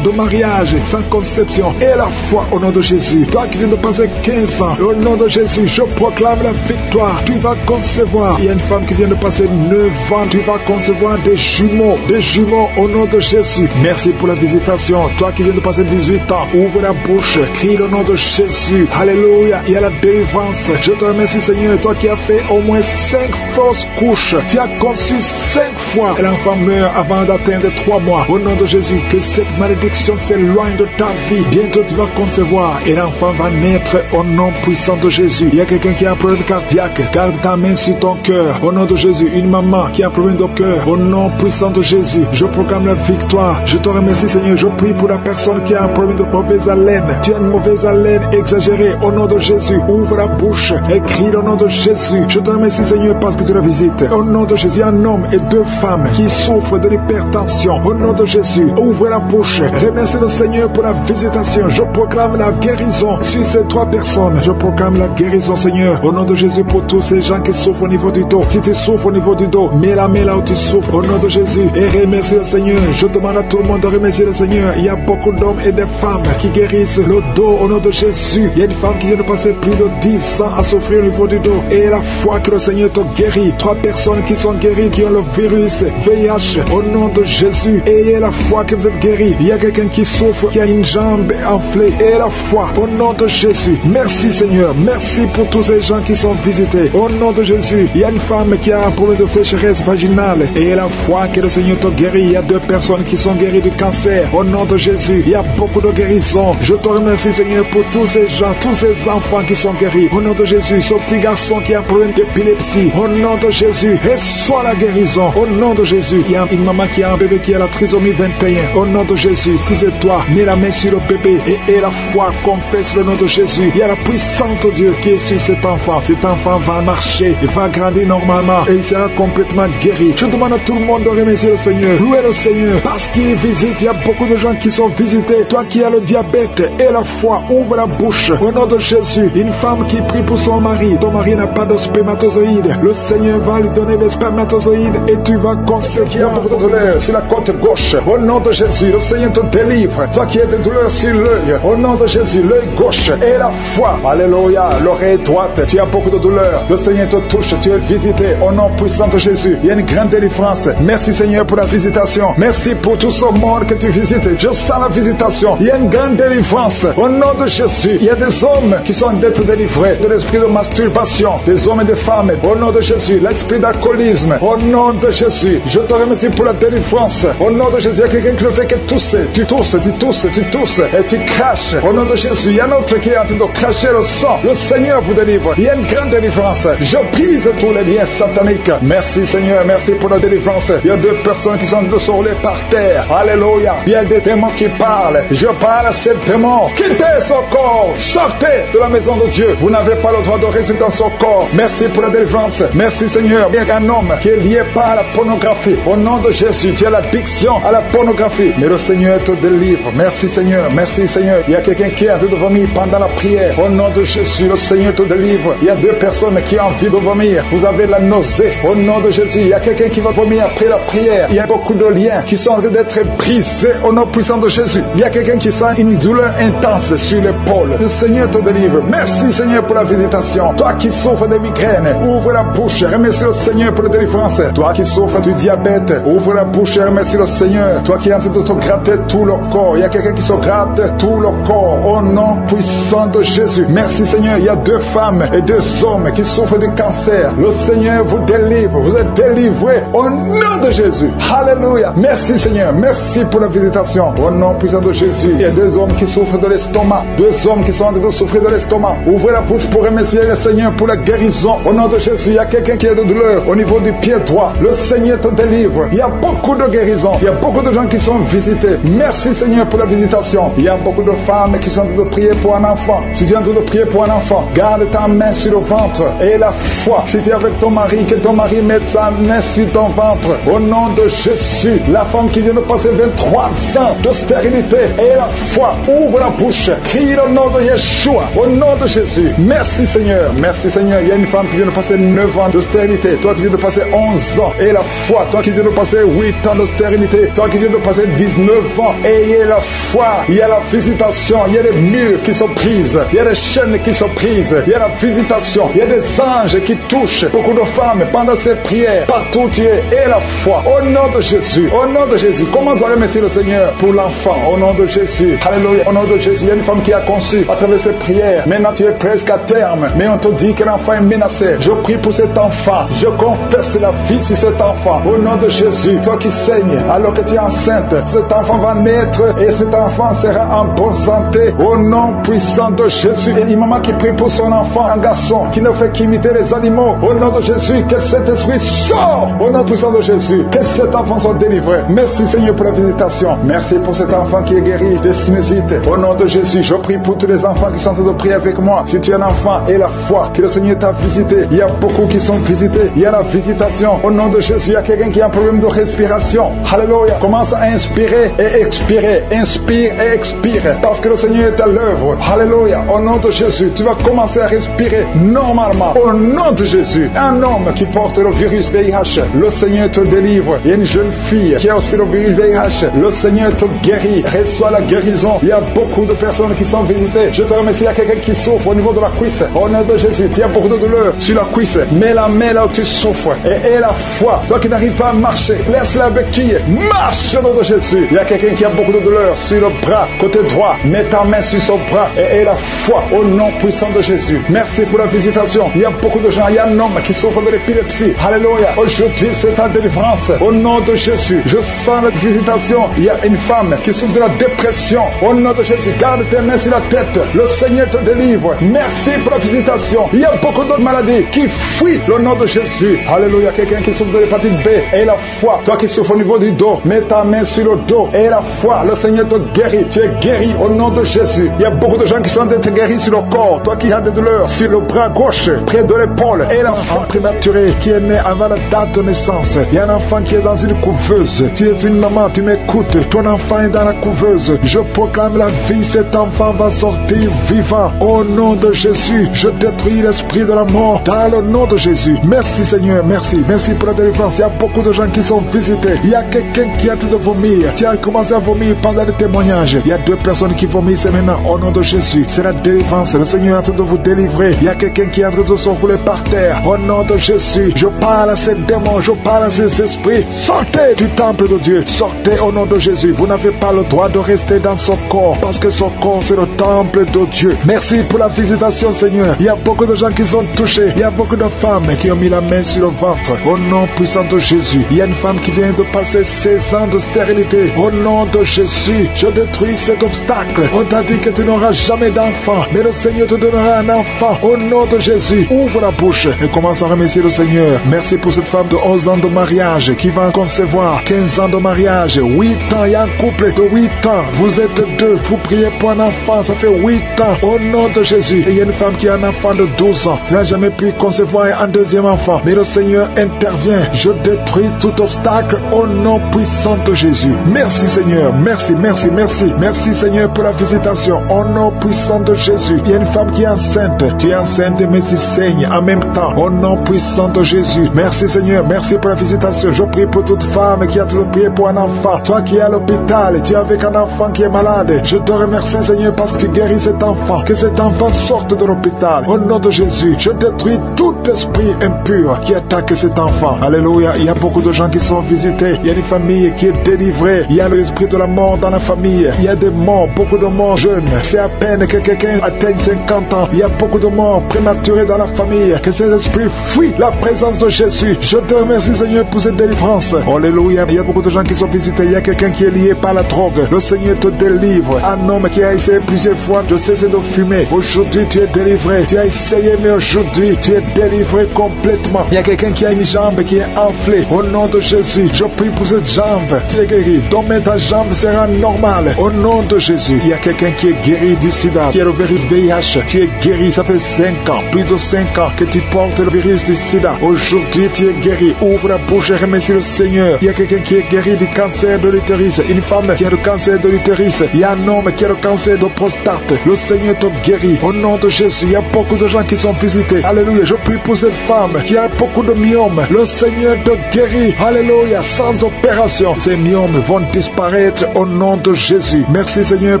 de mariage sans conception. Et la foi au nom de Jésus. Toi qui viens de passer 15 ans. Au nom de Jésus, je proclame la victoire. Tu vas concevoir. Il y a une femme qui vient de passer 9 ans. Tu vas concevoir des jumeaux. Des jumeaux au nom de Jésus. Merci pour la visitation. Toi qui viens de passer 18 ans. Ouvre la bouche. Crie le nom de Jésus. Alléluia. Il y a la délivrance. Je te remercie Seigneur. Toi qui as fait au moins 5 fausses couches. Tu as conçu 5 fois. Et l'enfant meurt avant d'atteindre 3 mois. Au nom de Jésus. Que cette malédiction s'éloigne de ta vie. Bientôt tu vas concevoir. Et l'enfant va naître au nom puissant de Jésus. Il y a quelqu'un qui a un problème cardiaque. Garde ta main sur ton cœur. Au nom de Jésus. Une maman qui a un problème de cœur. Au nom puissant de Jésus. Je proclame la victoire. Je te remercie Seigneur. Je prie pour la personne qui a un problème de mauvaise haleine. Tu as une mauvaise haleine exagérée. Au nom de Jésus. Ouvre la bouche et crie le nom de Jésus. Je te remercie Seigneur parce que tu la visites. Au nom de Jésus. Un homme et 2 femmes qui souffrent de l'hypertension. Au nom de Jésus. Ouvre la bouche. Remercie le Seigneur pour la visitation. Je proclame la guérison sur ces 3 personnes. Je proclame la guérison Seigneur. Au nom de Jésus pour tous ces gens qui souffrent au niveau du dos. Si tu souffres au niveau du dos, mets la main là où tu souffres. Au nom de Jésus. Et remercie le Seigneur. Je demande à tout le monde de remercier le Seigneur. Il y a beaucoup d'hommes et de femmes qui guérissent le dos au nom de Jésus. Il y a une femme qui vient de passer plus de 10 ans à souffrir au niveau du dos. Et la foi que le Seigneur te guérit. 3 personnes qui sont guéries, qui ont le virus VIH au nom de Jésus. Ayez la foi que vous êtes guéris. Il y a quelqu'un qui souffre, qui a une jambe enflée. Et la foi au nom de Jésus. Merci Seigneur. Merci pour tous ces gens qui sont visités. Au nom de Jésus. Il y a une femme qui a un problème de sécheresse vaginale. Et la foi que le Seigneur te guérit. Il y a 2 personnes qui sont guéries du cancer. Au nom de Jésus. Il y a beaucoup de guérisons. Je te remercie Seigneur pour tous ces gens, tous ces enfants qui sont guéris. Au nom de Jésus. Ce petit garçon qui a un problème d'épilepsie. Au nom de Jésus. Reçois la guérison. Au nom de Jésus. Il y a une maman qui a un bébé qui a la trisomie 21. Au nom de Jésus. Si c'est toi, mets la main sur le bébé et la foi confesse le nom de Jésus. Il y a la puissance de Dieu qui est sur cet enfant. Cet enfant va marcher, il va grandir normalement et il sera complètement guéri. Je demande à tout le monde de remercier le Seigneur. Louez le Seigneur parce qu'il visite. Il y a beaucoup de gens qui sont visités. Toi qui as le diabète et la foi, ouvre la bouche. Au nom de Jésus. Une femme qui prie pour son mari. Ton mari n'a pas de spermatozoïdes. Le Seigneur va lui donner les spermatozoïdes et tu vas concevoir. Il y a beaucoup de douleurs sur la côte gauche. Au nom de Jésus, le Seigneur te délivre. Toi qui as des douleurs sur l'œil. Au nom de Jésus, l'œil gauche et la foi. Alléluia. L'oreille droite. Tu as beaucoup de douleurs. Le Seigneur te touche. Tu es visité. Au nom puissant de Jésus. Il y a une grande délivrance. Merci Seigneur pour la visitation. Merci pour tout ce monde que tu visites. Je sens la visitation. Il y a une grande délivrance. Au nom de Jésus. Il y a des hommes qui sont d'être délivrés de l'esprit de masturbation. Des hommes et des femmes. Au nom de Jésus. L'esprit d'alcoolisme. Au nom de Jésus. Je te remercie pour la délivrance. Au nom de Jésus. Il y a quelqu'un qui ne fait que tousser. Tu tousses, tu tousses, tu tousses et tu craches. Au nom de Jésus. Il y a un autre qui est en train de cracher le sang. Le Seigneur vous délivre. Il y a une grande délivrance. Je brise tous les liens sataniques. Merci Seigneur. Merci pour la délivrance. Il y a 2 personnes qui sont de se rouler par terre. Alléluia. Il y a des démons qui parlent. Je parle à ces démons. Quittez son corps. Sortez de la maison de Dieu. Vous n'avez pas le droit de rester dans son corps. Merci pour la délivrance. Merci Seigneur. Il y a un homme qui est lié par la pornographie. Au nom de Jésus. Tu as l'addiction à la pornographie. Mais le Seigneur te délivre. Merci Seigneur. Merci Seigneur. Il y a quelqu'un qui a envie de vomir pendant la prière. Au nom de Jésus. Le Seigneur te délivre. Il y a 2 personnes qui ont envie de vomir. Vous avez la nausée. Au nom de Jésus. Il y a quelqu'un qui va vomir après la prière. Il y a beaucoup de liens qui sont en train d'être brisés au nom puissant de Jésus. Il y a quelqu'un qui sent une douleur intense sur l'épaule. Le Seigneur te délivre. Merci Seigneur pour la visitation. Toi qui souffres de migraines, ouvre la bouche. Remercie le Seigneur pour la délivrance. Toi qui souffres du diabète, ouvre la bouche et remercie le Seigneur. Toi qui es en train de te gratter tout le corps. Il y a quelqu'un qui se gratte tout le corps au nom puissant de Jésus. Merci Seigneur. Il y a 2 femmes et 2 hommes qui souffrent du cancer. Le Seigneur vous délivre. Vous êtes délivrés au nom de Jésus. Alléluia. Merci Seigneur. Merci pour la visitation. Au nom puissant de Jésus. Il y a 2 hommes qui souffrent de l'estomac. 2 hommes qui sont en train de souffrir souffrir de l'estomac, ouvrez la bouche pour remercier le Seigneur pour la guérison. Au nom de Jésus, il y a quelqu'un qui a de douleur au niveau du pied droit. Le Seigneur te délivre. Il y a beaucoup de guérisons. Il y a beaucoup de gens qui sont visités. Merci Seigneur pour la visitation. Il y a beaucoup de femmes qui sont en train de prier pour un enfant. Si tu es en train de prier pour un enfant, garde ta main sur le ventre et la foi. Si tu es avec ton mari, que ton mari mette sa main sur ton ventre. Au nom de Jésus, la femme qui vient de passer 23 ans de stérilité et la foi, ouvre la bouche, crie le nom de Yeshua. Au nom de Jésus. Merci Seigneur. Merci Seigneur. Il y a une femme qui vient de passer 9 ans de stérilité. Toi qui viens de passer 11 ans et la foi. Toi qui viens de passer 8 ans de stérilité. Toi qui viens de passer 19 ans. Ayez la foi. Il y a la visitation. Il y a des murs qui sont prises. Il y a des chaînes qui sont prises. Il y a la visitation. Il y a des anges qui touchent beaucoup de femmes pendant ces prières. Partout où tu es. Et la foi. Au nom de Jésus. Au nom de Jésus. Commence à remercier le Seigneur pour l'enfant. Au nom de Jésus. Alléluia. Au nom de Jésus. Il y a une femme qui a conçu à travers ces prières. Maintenant tu es presque à terme. Mais on te dit que l'enfant est menacé. Je prie pour cet enfant. Je confesse la vie sur cet enfant. Au nom de Jésus. Toi qui saignes alors que tu es enceinte. Cet enfant va naître et cet enfant sera en bonne santé. Au nom puissant de Jésus. Et une maman qui prie pour son enfant, un garçon qui ne fait qu'imiter les animaux. Au nom de Jésus. Que cet esprit sort. Au nom puissant de Jésus. Que cet enfant soit délivré. Merci Seigneur pour la visitation. Merci pour cet enfant qui est guéri de sinusite. Au nom de Jésus. Je prie pour tous les enfants qui sont en train de prier avec moi. Si tu es un enfant et la foi que le Seigneur t'a visité, il y a beaucoup qui sont visités. Il y a la visitation. Au nom de Jésus, il y a quelqu'un qui a un problème de respiration. Alléluia. Commence à inspirer et expirer. Inspire et expire. Parce que le Seigneur est à l'œuvre. Alléluia. Au nom de Jésus, tu vas commencer à respirer normalement. Au nom de Jésus. Un homme qui porte le virus VIH, le Seigneur te délivre. Il y a une jeune fille qui a aussi le virus VIH. Le Seigneur te guérit. Reçois la guérison. Il y a beaucoup de personnes qui sont visitées. Je te remercie. Il y a quelqu'un qui souffre au niveau de la cuisse. Au nom de Jésus, tu as beaucoup de douleur sur la cuisse. Mets la main là où tu souffres. Et aie la foi. Toi qui n'arrives pas à marcher, laisse la béquille. Marche au nom de Jésus. Il y a quelqu'un qui a beaucoup de douleur sur le bras, côté droit. Mets ta main sur son bras et aie la foi au nom puissant de Jésus. Merci pour la visitation. Il y a beaucoup de gens. Il y a un homme qui souffre de l'épilepsie. Alléluia. Aujourd'hui, c'est ta délivrance. Au nom de Jésus, je sens la visitation. Il y a une femme qui souffre de la dépression. Au nom de Jésus, garde tes mains sur la tête. Le Seigneur te délivre. Merci pour la visitation. Il y a beaucoup d'autres maladies qui fuient le nom de Jésus. Alléluia. Quelqu'un qui souffre de l'hépatite B et la foi. Toi qui souffres au niveau du dos, mets ta main sur le dos et la foi. Le Seigneur te guérit. Tu es guéri au nom de Jésus. Il y a beaucoup de gens qui sont d'être guéris sur le corps. Toi qui as des douleurs sur le bras gauche, près de l'épaule, et l'enfant prématuré qui est né avant la date de naissance. Il y a un enfant qui est dans une couveuse. Tu es une maman, tu m'écoutes. Ton enfant est dans la couveuse. Je proclame la vie. Cet enfant va sortir vivant. Au nom de Jésus, je détruis l'esprit de la mort dans le nom de Jésus. Merci Seigneur, merci. Merci pour la délivrance. Il y a beaucoup de gens qui sont visités. Il y a quelqu'un qui a tout de vomir. Tu as commencé à vomir pendant le témoignage. Il y a 2 personnes qui vomissent maintenant. Au nom de Jésus, c'est la délivrance. Le Seigneur est en train de vous délivrer. Il y a quelqu'un qui est en train de se rouler par terre. Au nom de Jésus, je parle à ces démons, je parle à ces esprits. Sortez du temple de Dieu. Sortez au nom de Jésus. Vous n'avez pas le droit de rester dans son corps parce que son corps c'est le temple de Dieu. Merci pour la visitation Seigneur. Il y a beaucoup de gens qui sont touchés. Il y a beaucoup de femmes qui ont mis la main sur le ventre. Au nom puissant de Jésus. Il y a une femme qui vient de passer 16 ans de stérilité. Au nom de Jésus, je détruis cet obstacle. On t'a dit que tu n'auras jamais d'enfant, mais le Seigneur te donnera un enfant. Au nom de Jésus, ouvre la bouche et commence à remercier le Seigneur. Merci pour cette femme de 11 ans de mariage qui va concevoir 15 ans de mariage, 8 ans. Il y a un couple de 8 ans. Vous êtes 2. Vous priez pour un enfant, ça fait 8 ans. Au nom de Jésus. Et il y a une femme qui a un enfant de 12 ans. Tu n'as jamais pu concevoir un deuxième enfant. Mais le Seigneur intervient. Je détruis tout obstacle au nom puissant de Jésus. Merci Seigneur. Merci, merci, merci. Merci Seigneur pour la visitation. Au nom puissant de Jésus. Il y a une femme qui est enceinte. Tu es enceinte mais tu saignes en même temps. Au nom puissant de Jésus. Merci Seigneur. Merci pour la visitation. Je prie pour toute femme qui a toujours prié pour un enfant. Toi qui es à l'hôpital, tu es avec un enfant qui est malade. Je te remercie Seigneur parce que tu guéris cet enfant. Que cet enfant sorte de l'hôpital. Au nom de Jésus, je détruis tout esprit impur qui attaque cet enfant. Alléluia. Il y a beaucoup de gens qui sont visités. Il y a une famille qui est délivrée. Il y a l'esprit de la mort dans la famille. Il y a des morts, beaucoup de morts jeunes. C'est à peine que quelqu'un atteigne 50 ans. Il y a beaucoup de morts prématurés dans la famille. Que cet esprit fuit la présence de Jésus. Je te remercie Seigneur pour cette délivrance. Alléluia. Il y a beaucoup de gens qui sont visités. Il y a quelqu'un qui est lié par la drogue. Le Seigneur te délivre. Un homme qui a essayé plusieurs plusieurs fois de cesser de fumer. Aujourd'hui, tu es délivré. Tu as essayé, mais aujourd'hui, tu es délivré complètement. Il y a quelqu'un qui a une jambe qui est enflée. Au nom de Jésus, je prie pour cette jambe. Tu es guéri. Demain, ta jambe sera normale. Au nom de Jésus, il y a quelqu'un qui est guéri du sida, qui est le virus VIH. Tu es guéri. Ça fait 5 ans, plus de 5 ans que tu portes le virus du sida. Aujourd'hui, tu es guéri. Ouvre la bouche et remercie le Seigneur. Il y a quelqu'un qui est guéri du cancer de l'utérus. Une femme qui a le cancer de l'utérus. Il y a un homme qui a le cancer de prostate. Le Seigneur te guérit. Au nom de Jésus, il y a beaucoup de gens qui sont visités. Alléluia. Je prie pour cette femme qui a beaucoup de myomes. Le Seigneur te guérit. Alléluia. Sans opération, ces myomes vont disparaître au nom de Jésus. Merci Seigneur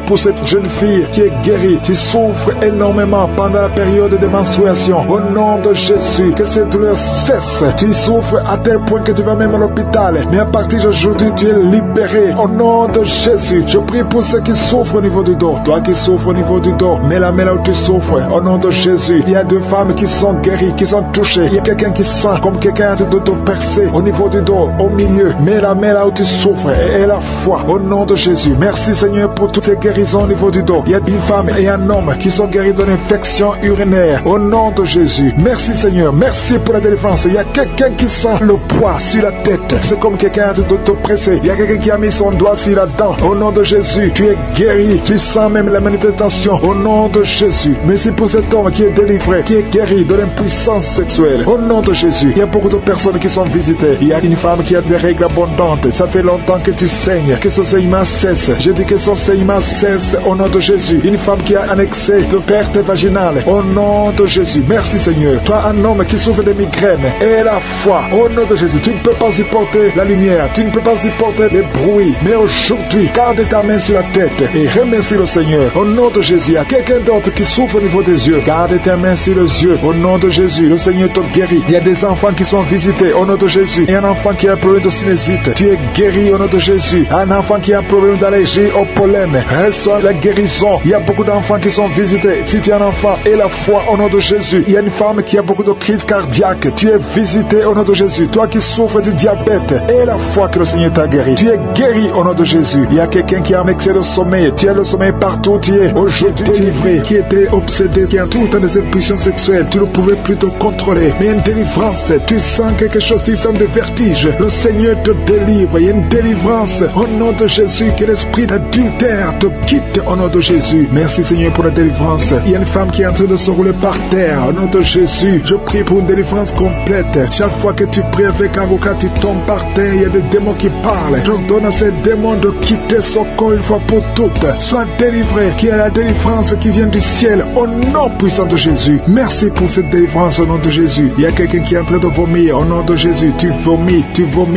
pour cette jeune fille qui est guérie. Tu souffres énormément pendant la période de menstruation. Au nom de Jésus, que cette douleur cesse. Tu souffres à tel point que tu vas même à l'hôpital. Mais à partir d'aujourd'hui, tu es libéré. Au nom de Jésus, je prie pour ceux qui souffrent au niveau du dos. Toi qui souffres au niveau du dos, mets la main là où tu souffres. Au nom de Jésus, il y a 2 femmes qui sont guéries, qui sont touchées. Il y a quelqu'un qui sent comme quelqu'un de te percer au niveau du dos, au milieu. Mets la main là où tu souffres et la foi. Au nom de Jésus, merci Seigneur pour toutes ces guérisons au niveau du dos. Il y a une femme et un homme qui sont guéris d'une infection urinaire. Au nom de Jésus, merci Seigneur, merci pour la délivrance. Il y a quelqu'un qui sent le poids sur la tête. C'est comme quelqu'un de te presser. Il y a quelqu'un qui a mis son doigt sur la dent. Au nom de Jésus, tu es guéri. Tu sens même la manifestation. Au nom de Jésus, merci pour cet homme qui est délivré, qui est guéri de l'impuissance sexuelle. Au nom de Jésus, il y a beaucoup de personnes qui sont visitées. Il y a une femme qui a des règles abondantes. Ça fait longtemps que tu saignes. Que ce saignement cesse. Je dis que ce saignement cesse au nom de Jésus. Une femme qui a un excès de perte vaginale. Au nom de Jésus, merci Seigneur. Toi, un homme qui souffre de migraines, et la foi. Au nom de Jésus, tu ne peux pas supporter la lumière. Tu ne peux pas supporter les bruits. Mais aujourd'hui, garde ta main sur la tête et remercie le Seigneur. Au nom de Jésus, il y a quelqu'un d'autre qui souffre au niveau des yeux. Garde ta main sur les yeux. Au nom de Jésus, le Seigneur te guérit. Il y a des enfants qui sont visités au nom de Jésus. Il y a un enfant qui a un problème de sinusite. Tu es guéri au nom de Jésus. Un enfant qui a un problème d'allergie au pollen. Reçois la guérison. Il y a beaucoup d'enfants qui sont visités. Si tu es un enfant, et la foi au nom de Jésus. Il y a une femme qui a beaucoup de crises cardiaques. Tu es visité au nom de Jésus. Toi qui souffres du diabète, et la foi que le Seigneur t'a guéri. Tu es guéri au nom de Jésus. Il y a quelqu'un qui a un excès de sommeil. Tu as le sommeil partout. Tu es aujourd'hui délivré, qui était obsédé, qui a tout le temps des impulsions sexuelles. Tu ne pouvais plus te contrôler. Mais une délivrance. Tu sens quelque chose, tu sens des vertiges. Le Seigneur te délivre. Il y a une délivrance au nom de Jésus. Que l'esprit d'adultère te quitte au nom de Jésus. Merci Seigneur pour la délivrance. Il y a une femme qui est en train de se rouler par terre. Au nom de Jésus, je prie pour une délivrance complète. Chaque fois que tu pries avec un avocat, tu tombes par terre. Il y a des démons qui parlent. Je donne à ces démons de quitter son corps une fois pour toutes. Sois délivré. Qu'il y ait la délivrance qui vient du ciel. Au nom puissant de Jésus. Merci pour cette délivrance au nom de Jésus. Il y a quelqu'un qui est en train de vomir. Au nom de Jésus, tu vomis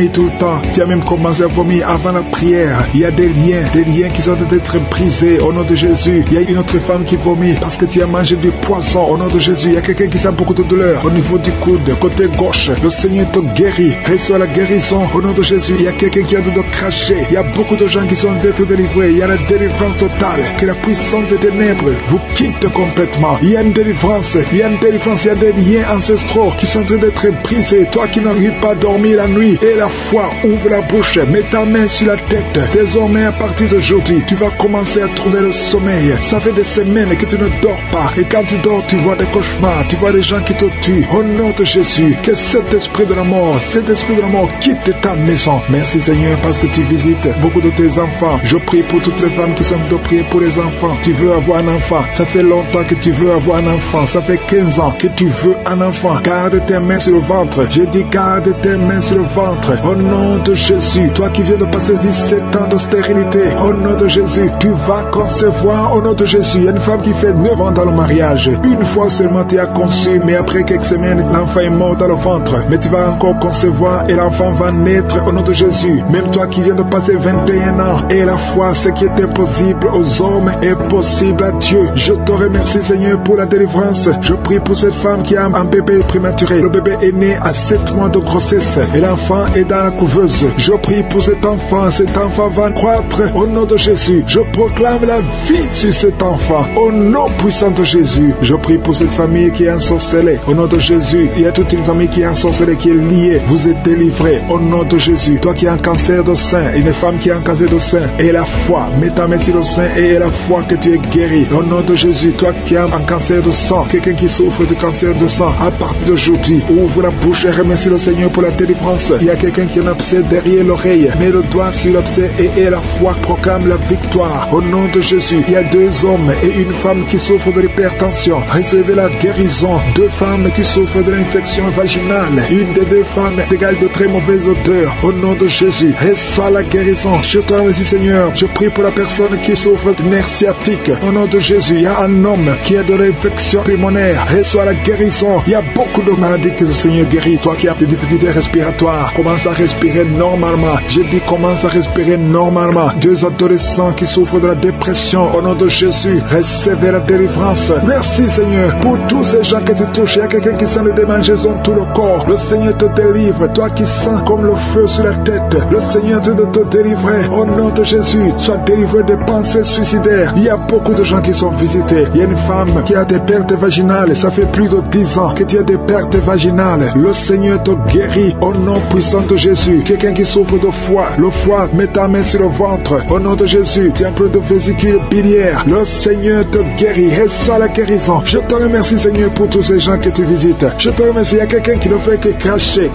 tout le temps. Tu as même commencé à vomir avant la prière. Il y a des liens qui sont en train d'être brisés au nom de Jésus. Il y a une autre femme qui vomit parce que tu as mangé du poisson au nom de Jésus. Il y a quelqu'un qui sent beaucoup de douleur au niveau du coude, côté gauche. Le Seigneur te guérit. Reçois la guérison au nom de Jésus. Il y a quelqu'un qui a de cracher. Il y a beaucoup de gens qui sont d'être délivrés. Il y a la délivrance totale. Que la puissance des ténèbres vous quitte complètement. Il y a une délivrance. Il y a une délivrance. Il y a des liens ancestraux qui sont en train d'être brisés. Toi qui n'arrives pas à dormir la nuit, et la foi, ouvre la bouche, mets ta main sur la tête. Désormais, à partir d'aujourd'hui, tu vas commencer à trouver le sommeil. Ça fait des semaines que tu ne dors pas. Et quand tu dors, tu vois des cauchemars. Tu vois des gens qui te tuent. Au nom de Jésus, que cet esprit de la mort quitte ta maison. Merci Seigneur parce que tu visites beaucoup de tes enfants. Je prie pour toutes les femmes qui sont de prier pour les enfants. Tu veux avoir un enfant. Ça fait longtemps que tu veux avoir un enfant. Ça fait 15 ans que tu veux un enfant. Garde tes mains sur le ventre. Je dis garde tes mains sur le ventre. Au nom de Jésus. Toi qui viens de passer 17 ans de stérilité. Au nom de Jésus. Tu vas concevoir au nom de Jésus. Il y a une femme qui fait 9 ans dans le mariage. Une fois seulement tu as conçu. Mais après quelques semaines, l'enfant est mort dans le ventre. Mais tu vas encore concevoir et l'enfant va naître au nom de Jésus. Même toi qui viens de passer 21 ans. Et la foi, ce qui est impossible aux hommes est possible à Dieu. Je te remercie Seigneur pour la délivrance. Je prie pour cette femme qui a un bébé prématuré. Le bébé est né à 7 mois de grossesse et l'enfant est dans la couveuse. Je prie pour cet enfant. Cet enfant va croître au nom de Jésus. Je proclame la vie sur cet enfant au nom puissant de Jésus. Je prie pour cette famille qui est ensorcelée au nom de Jésus. Il y a toute une famille qui est ensorcelée, qui est liée. Vous êtes délivrés au nom de Jésus. Toi qui as un cancer de sein, une femme qui a un cancer de sein, et la foi, mets ta main sur le sein et la foi. foi que tu es guéri. Au nom de Jésus, toi qui as un cancer de sang, quelqu'un qui souffre de cancer de sang, à partir d'aujourd'hui, ouvre la bouche et remercie le Seigneur pour la délivrance. Il y a quelqu'un qui a un abcès derrière l'oreille. Mets le doigt sur l'abcès et la foi proclame la victoire. Au nom de Jésus, il y a 2 hommes et une femme qui souffrent de l'hypertension. Recevez la guérison. 2 femmes qui souffrent de l'infection vaginale. Une des 2 femmes égale de très mauvaise odeur. Au nom de Jésus, reçois la guérison. Je te remercie, Seigneur. Je prie pour la personne qui souffre de nerfs sciatiques. Au nom de Jésus, il y a un homme qui a de l'infection pulmonaire. Reçois la guérison. Il y a beaucoup de maladies que le Seigneur guérit. Toi qui as des difficultés respiratoires, commence à respirer normalement. J'ai dit commence à respirer normalement. 2 adolescents qui souffrent de la dépression. Au nom de Jésus, recevez la délivrance. Merci, Seigneur, pour tous ces gens que tu touches. Il y a quelqu'un qui sent le démangeaison dans tout le corps. Le Seigneur te délivre. Toi qui sens comme le feu sur la tête, le Seigneur te délivrer. Au nom de Jésus, sois délivré des pensées suicidaires. Il y a beaucoup de gens qui sont visités. Il y a une femme qui a des pertes vaginales. Ça fait plus de 10 ans que tu as des pertes vaginales. Le Seigneur te guérit au nom puissant de Jésus. Quelqu'un qui souffre de foie, le foie, mets ta main sur le ventre. Au nom de Jésus, tu as un peu de vésicule biliaire. Le Seigneur te guérit. Reçois la guérison. Je te remercie, Seigneur, pour tous ces gens que tu visites. Je te remercie. Il y a quelqu'un qui ne fait que cracher.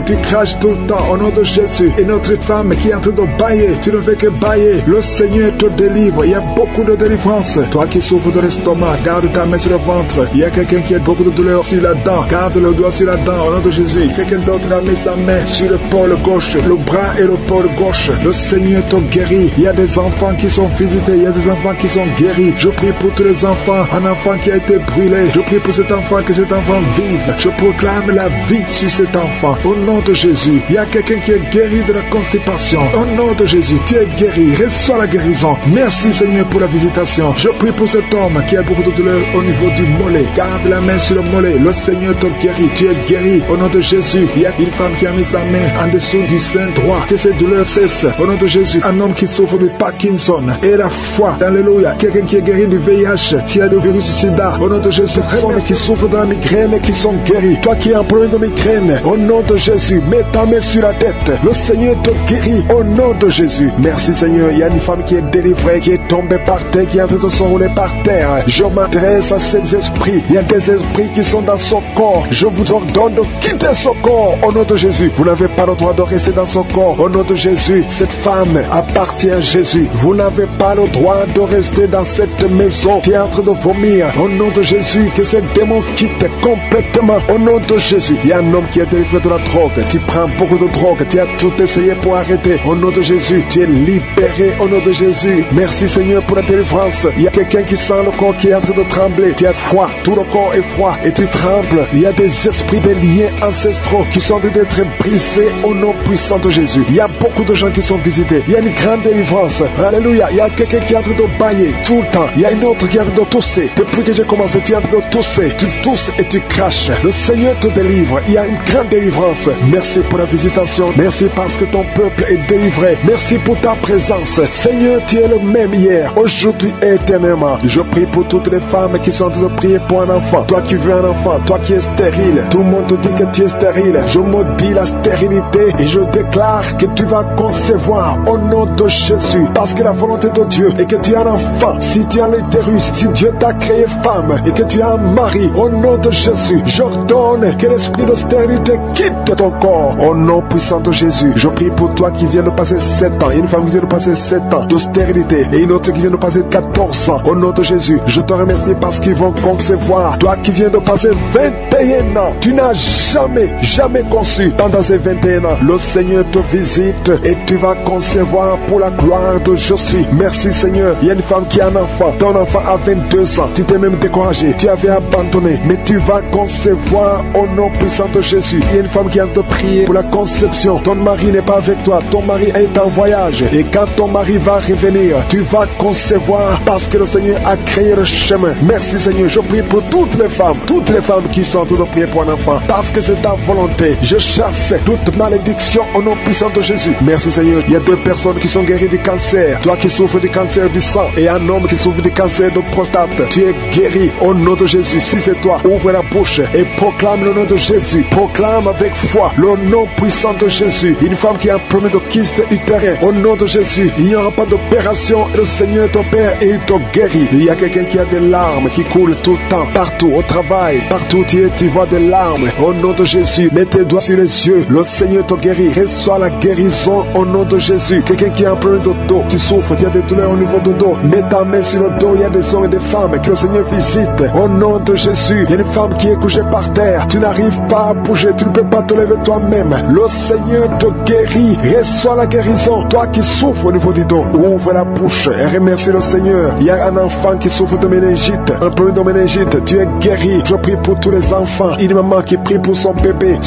Tu craches tout le temps. Au nom de Jésus. Et notre femme qui est en train de bailler, tu ne fais que bailler. Le Seigneur te délivre. Il y a beaucoup de délivrance. Toi qui souffres de l'estomac, garde ta main sur le ventre. Il y a quelqu'un qui a beaucoup de douleur sur la dent. Garde le doigt sur la dent. Au nom de Jésus. Quelqu'un d'autre a mis sa main sur le pôle gauche, le bras et le pôle gauche. Le Seigneur te guérit. Il y a des enfants qui sont visités. Il y a des enfants qui sont guéris. Je prie pour tous les enfants. Un enfant qui a été brûlé. Je prie pour cet enfant, que cet enfant vive. Je proclame la vie sur cet enfant. Au nom de Jésus. Il y a quelqu'un qui est guéri de la constipation. Au nom de Jésus, tu es guéri. Reçois la guérison. Merci, Seigneur, pour la visitation. Je prie pour cet homme qui a beaucoup de douleur au niveau du mollet. Garde la main sur le mollet. Le Seigneur te guérit. Tu es guéri. Au nom de Jésus. Il y a une femme qui a mis sa main en dessous du sein droit. Que cette douleur cesse. Au nom de Jésus. Un homme qui souffre de Parkinson. Et la foi. Alléluia. Quelqu'un qui est guéri du VIH. Qui a du virus du sida. Au nom de Jésus. Personnes qui souffrent de la migraine qui sont guéris. Toi qui as un problème de migraine. Au nom de Jésus. Mets ta main sur la tête. Le Seigneur te guérit. Au nom de Jésus. Merci, Seigneur. Il y a une femme qui est délivrée, qui est tombée par terre, qui est en train de s'enrouler par terre. Je m'adresse à ces esprits. Il y a des esprits qui sont dans son corps. Je vous ordonne de quitter son corps. Au nom de Jésus. Vous n'avez pas le droit de rester dans son corps. Au nom de Jésus. Cette femme appartient à Jésus. Vous n'avez pas le droit de rester dans cette maison qui est en train de vomir. Au nom de Jésus. Que ces démons quittent complètement. Au nom de Jésus. Il y a un homme qui est délivré de la drogue. Tu prends beaucoup de drogue. Tu as tout essayé pour arrêter. Au nom de Jésus. Tu es libéré. Au nom de Jésus. Merci, Seigneur, pour la délivrance. Il y a quelqu'un qui sent le corps qui est en train de trembler. Tu as froid. Tout le corps est froid. Et tu trembles. Il y a des esprits, des liens ancestraux qui sont en train d'être brisés au nom puissant de Jésus. Il y a beaucoup de gens qui sont visités. Il y a une grande délivrance. Alléluia. Il y a quelqu'un qui est en train de bailler tout le temps. Il y a une autre qui est en train de tousser. Depuis que j'ai commencé, tu es en train de tousser. Tu tousses et tu craches. Le Seigneur te délivre. Il y a une grande délivrance. Merci pour la visitation. Merci parce que ton peuple est délivré. Merci pour ta présence. Seigneur, tu es le même hier, aujourd'hui et éternellement. Je prie pour toutes les femmes qui sont en train de prier pour un enfant. Toi qui veux un enfant, toi qui es stérile. Tout le monde te dit que tu es stérile. Je maudis la stérilité et je déclare que tu vas concevoir au nom de Jésus. Parce que la volonté de Dieu est que tu as un enfant. Si tu as l'utérus, si Dieu t'a créé femme et que tu as un mari, au nom de Jésus, j'ordonne que l'esprit de stérilité quitte ton corps. Au nom puissant de Jésus, je prie pour toi qui viens de passer 7 ans. Il y a une femme qui vient de passer 7 ans de stérilité et une autre qui vient de passer 14 ans. Au nom de Jésus, je te remercie parce qu'ils vont concevoir. Toi qui viens de passer 21 ans, tu n'as jamais conçu. Pendant ces 21 ans, le Seigneur te visite et tu vas concevoir pour la gloire de Jésus. Merci, Seigneur. Il y a une femme qui a un enfant. Ton enfant a 22 ans. Tu t'es même découragé. Tu avais abandonné. Mais tu vas concevoir au nom puissant de Jésus. Il y a une femme qui a de prier pour la conception. Ton mari n'est pas avec toi. Ton mari est en voyage. Et quand ton mari va revenir, tu vas concevoir parce que le Seigneur a créé le chemin. Merci, Seigneur. Je prie pour toutes les femmes qui sont en train de prier pour un enfant. Parce que c'est ta volonté. Je chasse toute malédiction au nom puissant de Jésus. Merci, Seigneur. Il y a 2 personnes qui sont guéries du cancer. Toi qui souffres du cancer du sang et un homme qui souffre du cancer de prostate. Tu es guéri au nom de Jésus. Si c'est toi, ouvre la bouche et proclame le nom de Jésus. Proclame avec foi le nom puissant de Jésus. Une femme qui a un problème de kyste utérin. Au nom de Jésus, il n'y aura pas d'opération. Le Seigneur te Père, il te guérit. Il y a quelqu'un qui a des larmes qui coulent tout le temps, partout, au travail, partout tu vois des larmes. Au nom de Jésus, mets tes doigts sur les yeux. Le Seigneur te guérit. Reçois la guérison au nom de Jésus. Quelqu'un qui a un problème de dos, tu souffres, tu as des douleurs au niveau du dos. Mets ta main sur le dos. Il y a des hommes et des femmes que le Seigneur visite. Au nom de Jésus, il y a une femme qui est couchée par terre. Tu n'arrives pas à bouger, tu ne peux pas te lever toi-même. Le Seigneur te guérit. Reçois la guérison. Toi qui souffres au niveau du dos, ouvre la bouche et remercie le Seigneur. Il y a un enfant qui souffre de méningite, un problème de méningite. Tu es guéri. Je prie pour tous les enfants. Une maman qui prie pour son bébé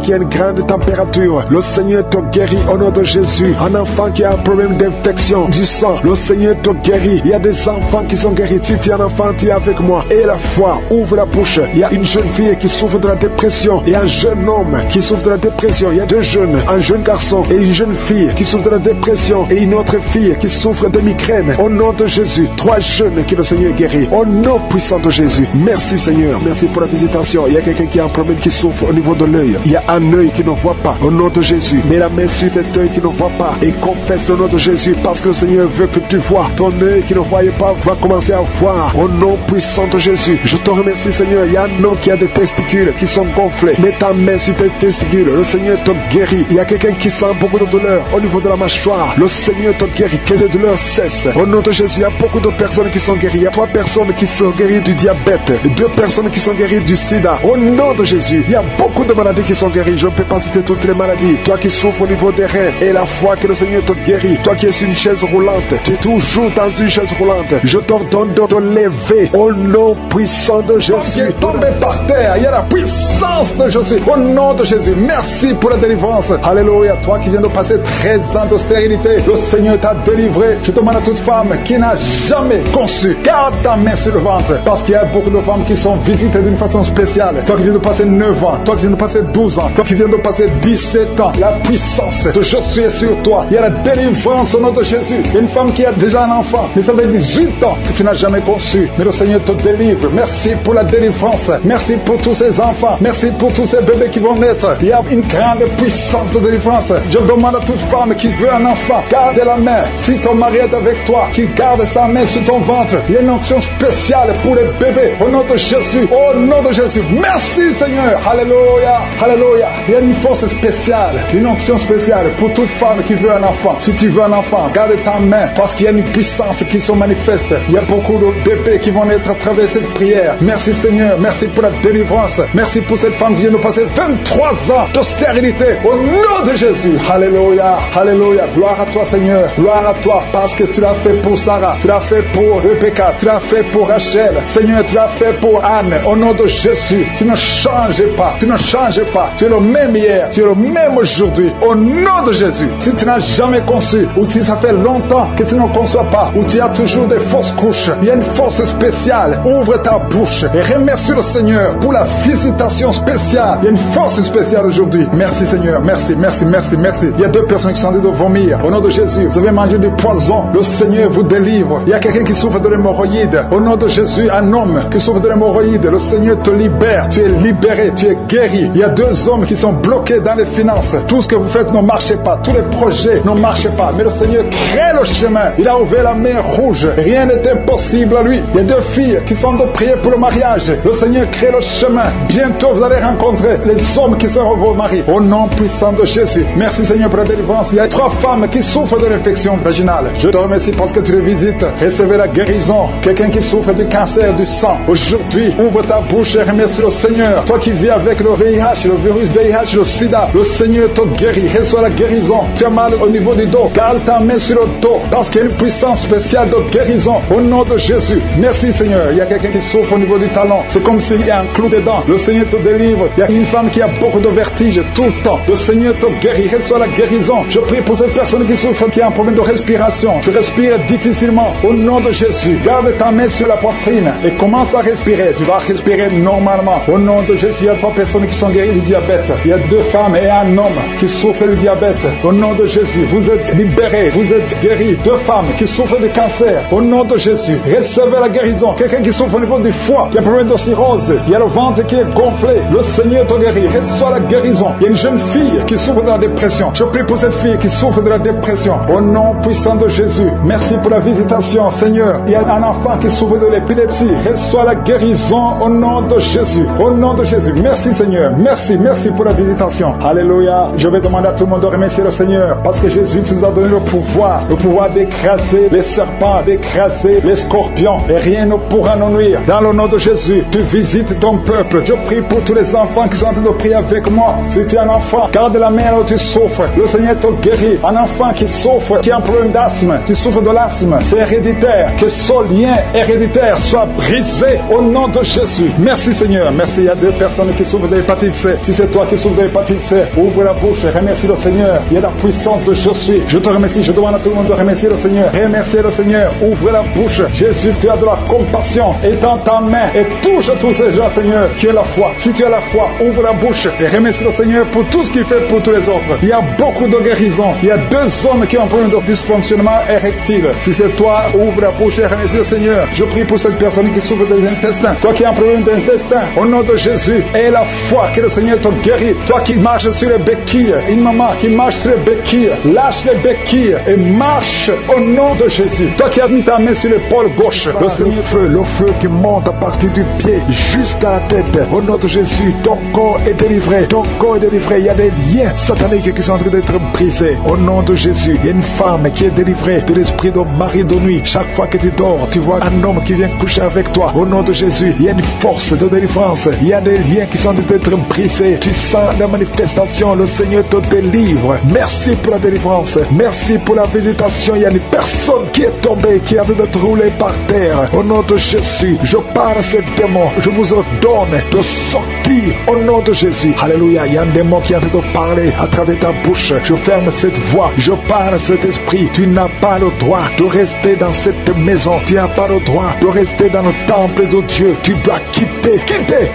qui a une grande température. Le Seigneur te guérit au nom de Jésus. Un enfant qui a un problème d'infection du sang, le Seigneur te guérit. Il y a des enfants qui sont guéris. Si tu es un enfant, tu es avec moi. Et la foi, ouvre la bouche. Il y a une jeune fille qui souffre de la dépression. Il y a un jeune homme qui souffre de la dépression. Il y a deux jeunes, un jeune garçon et une jeune fille qui souffre de la dépression et une autre fille qui souffre de migraine. Au nom de Jésus, trois jeunes que le Seigneur guérit. Au nom puissant de Jésus. Merci Seigneur. Merci pour la visitation. Il y a quelqu'un qui a un problème qui souffre au niveau de l'œil. Il y a un œil qui ne voit pas. Au nom de Jésus, mets la main sur cet œil qui ne voit pas et confesse le nom de Jésus parce que le Seigneur veut que tu vois. Ton œil qui ne voyait pas va commencer à voir. Au nom puissant de Jésus, je te remercie Seigneur. Il y a un homme qui a des testicules qui sont gonflés. Mets ta main sur tes testicules. Le Seigneur te guérit. Il y a quelqu'un qui sent beaucoup de douleur au niveau de la mâchoire. Le Seigneur te guérit. Que les douleurs cessent. Au nom de Jésus, il y a beaucoup de personnes qui sont guéries. Il y a 3 personnes qui sont guéries du diabète, 2 personnes qui sont guéries du sida. Au nom de Jésus, il y a beaucoup de maladies qui sont guéries. Je ne peux pas citer toutes les maladies. Toi qui souffres au niveau des reins et la foi que le Seigneur te guérit. Toi qui es sur une chaise roulante, tu es toujours dans une chaise roulante. Je t'ordonne de te lever au nom puissant de Jésus. Toi qui es tombé par terre, il y a la puissance de Jésus. Au nom de Jésus, merci pour la délivrance. Alléluia. Toi qui viens de passer 13 ans de stérilité, le Seigneur t'a délivré. Je demande à toute femme qui n'a jamais conçu, garde ta main sur le ventre, parce qu'il y a beaucoup de femmes qui sont visitées d'une façon spéciale. Toi qui viens de passer 9 ans, toi qui viens de passer 12 ans, toi qui viens de passer 17 ans, la puissance de Jésus est sur toi. Il y a la délivrance au nom de Jésus. Il y a une femme qui a déjà un enfant, mais ça fait 18 ans que tu n'as jamais conçu, mais le Seigneur te délivre. Merci pour la délivrance. Merci pour tous ces enfants. Merci pour tous ces bébés qui vont naître. Il y a une grande puissance de délivrance. Je demande à toute femme qui veut un enfant, garde la main. Si ton mari est avec toi, qu'il garde sa main sur ton ventre. Il y a une onction spéciale pour les bébés. Au nom de Jésus. Au nom de Jésus. Merci Seigneur. Alléluia. Alléluia. Il y a une force spéciale, une onction spéciale pour toute femme qui veut un enfant. Si tu veux un enfant, garde ta main parce qu'il y a une puissance qui se manifeste. Il y a beaucoup de bébés qui vont naître à travers cette prière. Merci Seigneur. Merci pour la délivrance. Merci pour cette femme qui vient de passer 23 ans de stérilité. Au nom de Jésus. Alléluia. Alléluia. Gloire à toi Seigneur. Gloire à toi parce que tu l'as fait pour Sarah. Tu l'as fait pour Rebecca. Tu l'as fait pour Rachel. Seigneur, tu l'as fait pour Anne. Au nom de Jésus. Tu ne changes pas. Tu ne changes pas. Tu es le même hier. Tu es le même aujourd'hui. Au nom de Jésus. Si tu n'as jamais conçu ou si ça fait longtemps que tu ne conçois pas ou tu as toujours des fausses couches, il y a une force spéciale. Ouvre ta bouche et remercie le Seigneur pour la visitation spéciale. Il y a une force spéciale aujourd'hui. Merci Seigneur. Merci, merci, merci, merci. Il y a 2 personnes qui sont en train de vomir. Au nom de Jésus, vous avez mangé du poison. Le Seigneur vous délivre. Il y a quelqu'un qui souffre de l'hémorroïde. Au nom de Jésus, un homme qui souffre de l'hémorroïde. Le Seigneur te libère. Tu es libéré. Tu es guéri. Il y a 2 hommes qui sont bloqués dans les finances. Tout ce que vous faites ne marche pas. Tous les projets ne marchent pas. Mais le Seigneur crée le chemin. Il a ouvert la mer rouge. Rien n'est impossible à lui. Il y a 2 filles qui sont de prier pour le mariage. Le Seigneur crée le chemin. Bientôt, vous allez rencontrer les hommes qui seront vos maris. Au nom puissant de Jésus. Merci Seigneur pour la délivrance. Il y a 3 femmes qui souffrent de l'infection vaginale. Je te remercie parce que tu les visites. Recevez la guérison. Quelqu'un qui souffre du cancer du sang. Aujourd'hui, ouvre ta bouche et remercie le Seigneur. Toi qui vis avec le VIH, le virus VIH, le sida, le Seigneur te guérit. Reçois la guérison. Tu as mal au niveau du dos. Garde ta main sur le dos parce qu'il y a une puissance spéciale de guérison. Au nom de Jésus. Merci Seigneur. Il y a quelqu'un qui souffre au niveau du talon. C'est comme s'il y a un clou dedans. Le Seigneur te délivre. Il y a une femme qui a beaucoup de vertige tout le temps. Le Seigneur te guérit. Reçois la guérison. Je prie pour cette personne qui souffre, qui a un problème de respiration. Tu respires difficilement. Au nom de Jésus. Garde ta main sur la poitrine et commence à respirer. Tu vas respirer normalement. Au nom de Jésus, il y a 3 personnes qui sont guéries du diabète. Il y a 2 femmes et un homme qui souffrent du diabète. Au nom de Jésus, vous êtes libérés. Vous êtes guéris. 2 femmes qui souffrent du cancer. Au nom de Jésus, recevez la guérison. Quelqu'un qui souffre au niveau du foie, qui a un problème de cirrhose. Il y a le ventre qui est gonflé. Le Seigneur te guérit. Reçois la guérison. Il y a une jeune fille qui souffre de la dépression. Je prie pour cette fille qui souffre de la dépression. Au nom puissant de Jésus, merci pour la visitation, Seigneur. Il y a un enfant qui souffre de l'épilepsie. Reçois la guérison au nom de Jésus. Au nom de Jésus. Merci, Seigneur. Merci pour la visitation. Alléluia. Je vais demander à tout le monde de remercier le Seigneur parce que Jésus nous a donné le pouvoir d'écraser les serpents, d'écraser les scorpions et rien ne pourra nous nuire. Dans le nom de Jésus, tu visites ton peuple. Je prie pour tous les enfants qui sont en train de prier avec moi. Si tu es un enfant, garde la main là où tu souffres. Le Seigneur te guérit. Un enfant qui souffre, qui a un problème d'asthme, qui souffre de l'asthme, c'est héréditaire. Que ce lien héréditaire soit brisé au nom de Jésus. Merci Seigneur. Merci. Il y a 2 personnes qui souffrent de l'hépatite C. Si c'est toi qui souffres de l'hépatite C, ouvre la bouche et remercie le Seigneur. Il y a la puissance de je suis. Je te remercie. Je demande à tout le monde de remercier le Seigneur. Remercier le Seigneur. Ouvre la bouche. Jésus, tu as de la compassion. Étends ta main et touche tous ces gens, Seigneur, qui ont la foi. Si tu as la foi, ouvre la bouche et remercie le Seigneur pour tout ce qu'il fait pour tous les autres. Il y a beaucoup de guérisons. Il y a 2 hommes qui ont un problème de dysfonctionnement érectile. Si c'est toi, ouvre la bouche et remercie le Seigneur. Je prie pour cette personne qui souffre des intestins. Toi qui as un problème d'intestin, au nom de Jésus, aie la foi que le Seigneur te guérit. Toi qui marches sur les béquilles, une maman qui marche sur les béquilles, lâche les béquilles et marche au nom de Jésus. Toi qui as mis ta main sur l'épaule gauche, le feu qui monte à partir du pied jusqu'à la tête, au nom de Jésus, ton corps est délivré. Ton corps est délivré. Il y a des liens sataniques qui sont en train d'être brisés. Au nom de Jésus, il y a une femme qui est délivrée de l'esprit de mari de nuit. Chaque fois que tu dors, tu vois un homme qui vient coucher avec toi. Au nom de Jésus, il y a une force de délivrance. Il y a des liens qui sont en train d'être brisés. Tu sens la manifestation. Le Seigneur te délivre. Merci pour la délivrance. Merci pour la visitation. Il y a une personne qui est tombée, qui est en train d'être roulée par terre. Au nom de Jésus, je parle à ces démons. Je vous ordonne de sortir au nom de Jésus. Alléluia. Il y a un démon qui est en train de parler à travers ta bouche. Je ferme cette voix. Je parle à cet esprit. Tu n'as pas le droit de rester dans cette maison. Tu n'as pas le droit de rester dans le temple de Dieu. Tu dois quitter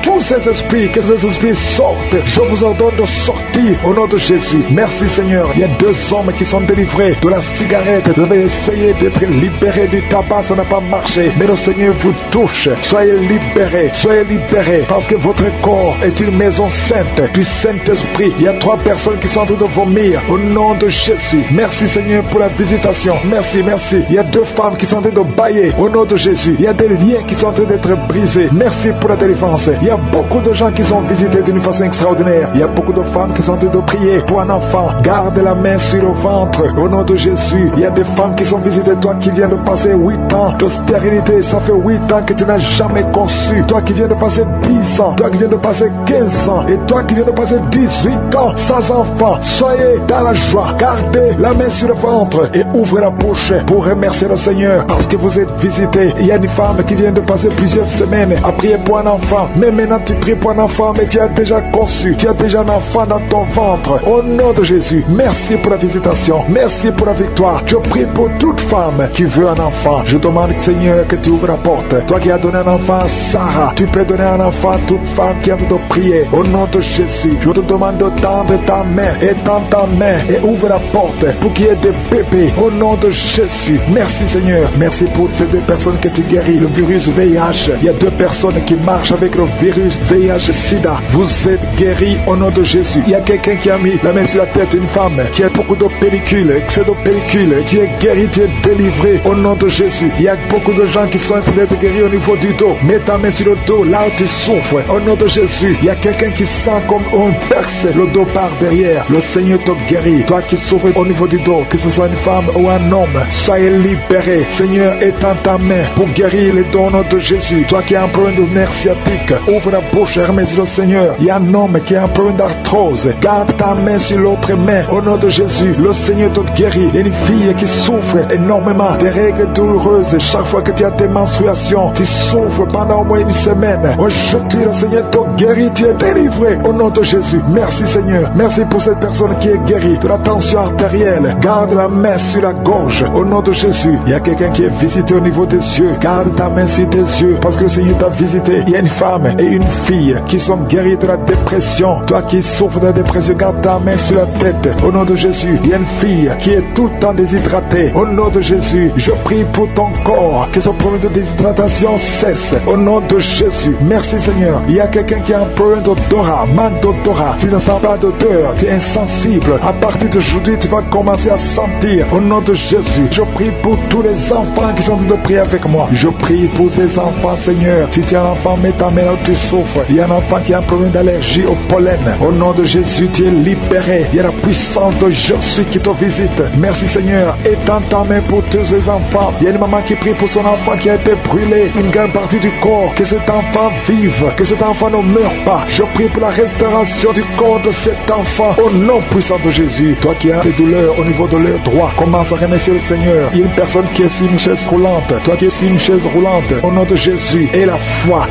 tous ces esprits. Que ces esprits sortent. Je vous ordonne de sortir au nom de Jésus. Merci Seigneur. Il y a 2 hommes qui sont délivrés de la cigarette. Vous avez essayé d'être libérés du tabac. Ça n'a pas marché. Mais le Seigneur vous touche. Soyez libérés. Soyez libérés. Parce que votre corps est une maison sainte du Saint-Esprit. Il y a 3 personnes qui sont en train de vomir au nom de Jésus. Merci Seigneur pour la visitation. Merci. Il y a 2 femmes qui sont en train de bailler au nom de Jésus. Il y a des liens qui sont en train d'être brisés. Merci pour la délivrance. Il y a beaucoup de gens qui sont visités d'une façon extraordinaire. Il y a beaucoup de femmes qui sont en train de prier pour un enfant. Garde la main sur le ventre au nom de Jésus. Il y a des femmes qui sont visitées. Toi qui viens de passer 8 ans de stérilité, ça fait 8 ans que tu n'as jamais conçu. Toi qui viens de passer 10 ans. Toi qui viens de passer 15 ans. Et toi qui viens de passer 18 ans sans enfant. Soyez dans la joie. Gardez la main sur le ventre et ouvrez la bouche pour remercier le Seigneur parce que vous êtes visités. Il y a une femme qui vient de passer plusieurs semaines à prier pour un enfant. Mais maintenant tu pries pour un enfant, mais tu as déjà conçu. Tu as déjà un enfant dans ton ventre. Au nom de Jésus, merci pour la visitation. Merci pour la victoire. Je prie pour toute femme qui veut un enfant. Je demande, Seigneur, que tu ouvres la porte. Toi qui as donné un enfant à Sarah, tu peux donner un enfant à toute femme qui a envie de prier. Au nom de Jésus, je te demande de tendre ta main. Étends ta main et ouvre la porte pour qu'il y ait des bébés. Au nom de Jésus. Merci Seigneur. Merci pour ces 2 personnes que tu guéris. Le virus VIH. Il y a 2 personnes qui marchent avec le virus VIH-Sida. Vous êtes guéris au nom de Jésus. Il y a quelqu'un qui a mis la main sur la tête, une femme qui a beaucoup de pellicules, excès de pellicules. Tu es guéri, tu es délivré au nom de Jésus. Il y a beaucoup de gens qui sont en train d'être guéris au niveau du dos. Mets ta main sur le dos, là où tu souffres. Au nom de Jésus. Il y a quelqu'un qui sent comme on perce le dos par derrière. Le Seigneur te guérit. Toi qui souffres au niveau du dos, que ce soit une femme ou un homme, soyez libéré. Seigneur, étends ta main pour guérir les dons de Jésus. Toi qui as un problème de nerf sciatique, ouvre la bouche et remercie le Seigneur. Il y a un homme qui a un problème d'arthrose. Garde ta main sur l'autre main. Au nom de Jésus, le Seigneur te guérit. Il y a une fille qui souffre énormément des règles douloureuses. Chaque fois que tu as des menstruations, tu souffres pendant au moins une semaine. Aujourd'hui, le Seigneur te guérit. Tu es délivré au nom de Jésus. Merci Seigneur. Merci pour cette personne qui est guérie de la tension artérielle. Garde la main sur la gorge. Au nom de Jésus. Il y a quelqu'un qui est visité au niveau des yeux. Garde ta main sur tes yeux parce que le Seigneur t'a visité. Il y a une femme et une fille qui sont guéries de la dépression. Toi qui souffres de la dépression, garde ta main sur la tête. Au nom de Jésus. Il y a une fille qui est tout le temps déshydratée. Au nom de Jésus. Je prie pour ton corps que ce problème de déshydratation cesse. Au nom de Jésus. Merci Seigneur. Il y a quelqu'un qui a un problème d'odorat, manque d'odorat, tu ne sens pas d'odeur, tu es insensible. À partir d'aujourd'hui, tu vas commencer à sentir. Au nom de Jésus, je prie pour tous les enfants qui sont en train de prier avec moi. Je prie pour ces enfants, Seigneur. Si tu as un enfant, mets ta main là où tu souffres. Il y a un enfant qui a un problème d'allergie au pollen. Au nom de Jésus, tu es libéré. Il y a la puissance de Jésus qui te visite. Merci, Seigneur. Étends ta main pour tous les enfants. Il y a une maman qui prie pour son enfant qui a été brûlé, une grande partie du corps. Que cet enfant vive, que cet enfant ne meure pas. Je prie pour la restauration du corps de cet enfant. Au nom puissant de Jésus. Toi qui as des douleurs au niveau de leur droit, commence à remercier le Seigneur. Il y a une personne qui est sur une chaise roulante. Toi qui es sur une chaise roulante, au nom de Jésus, et la foi,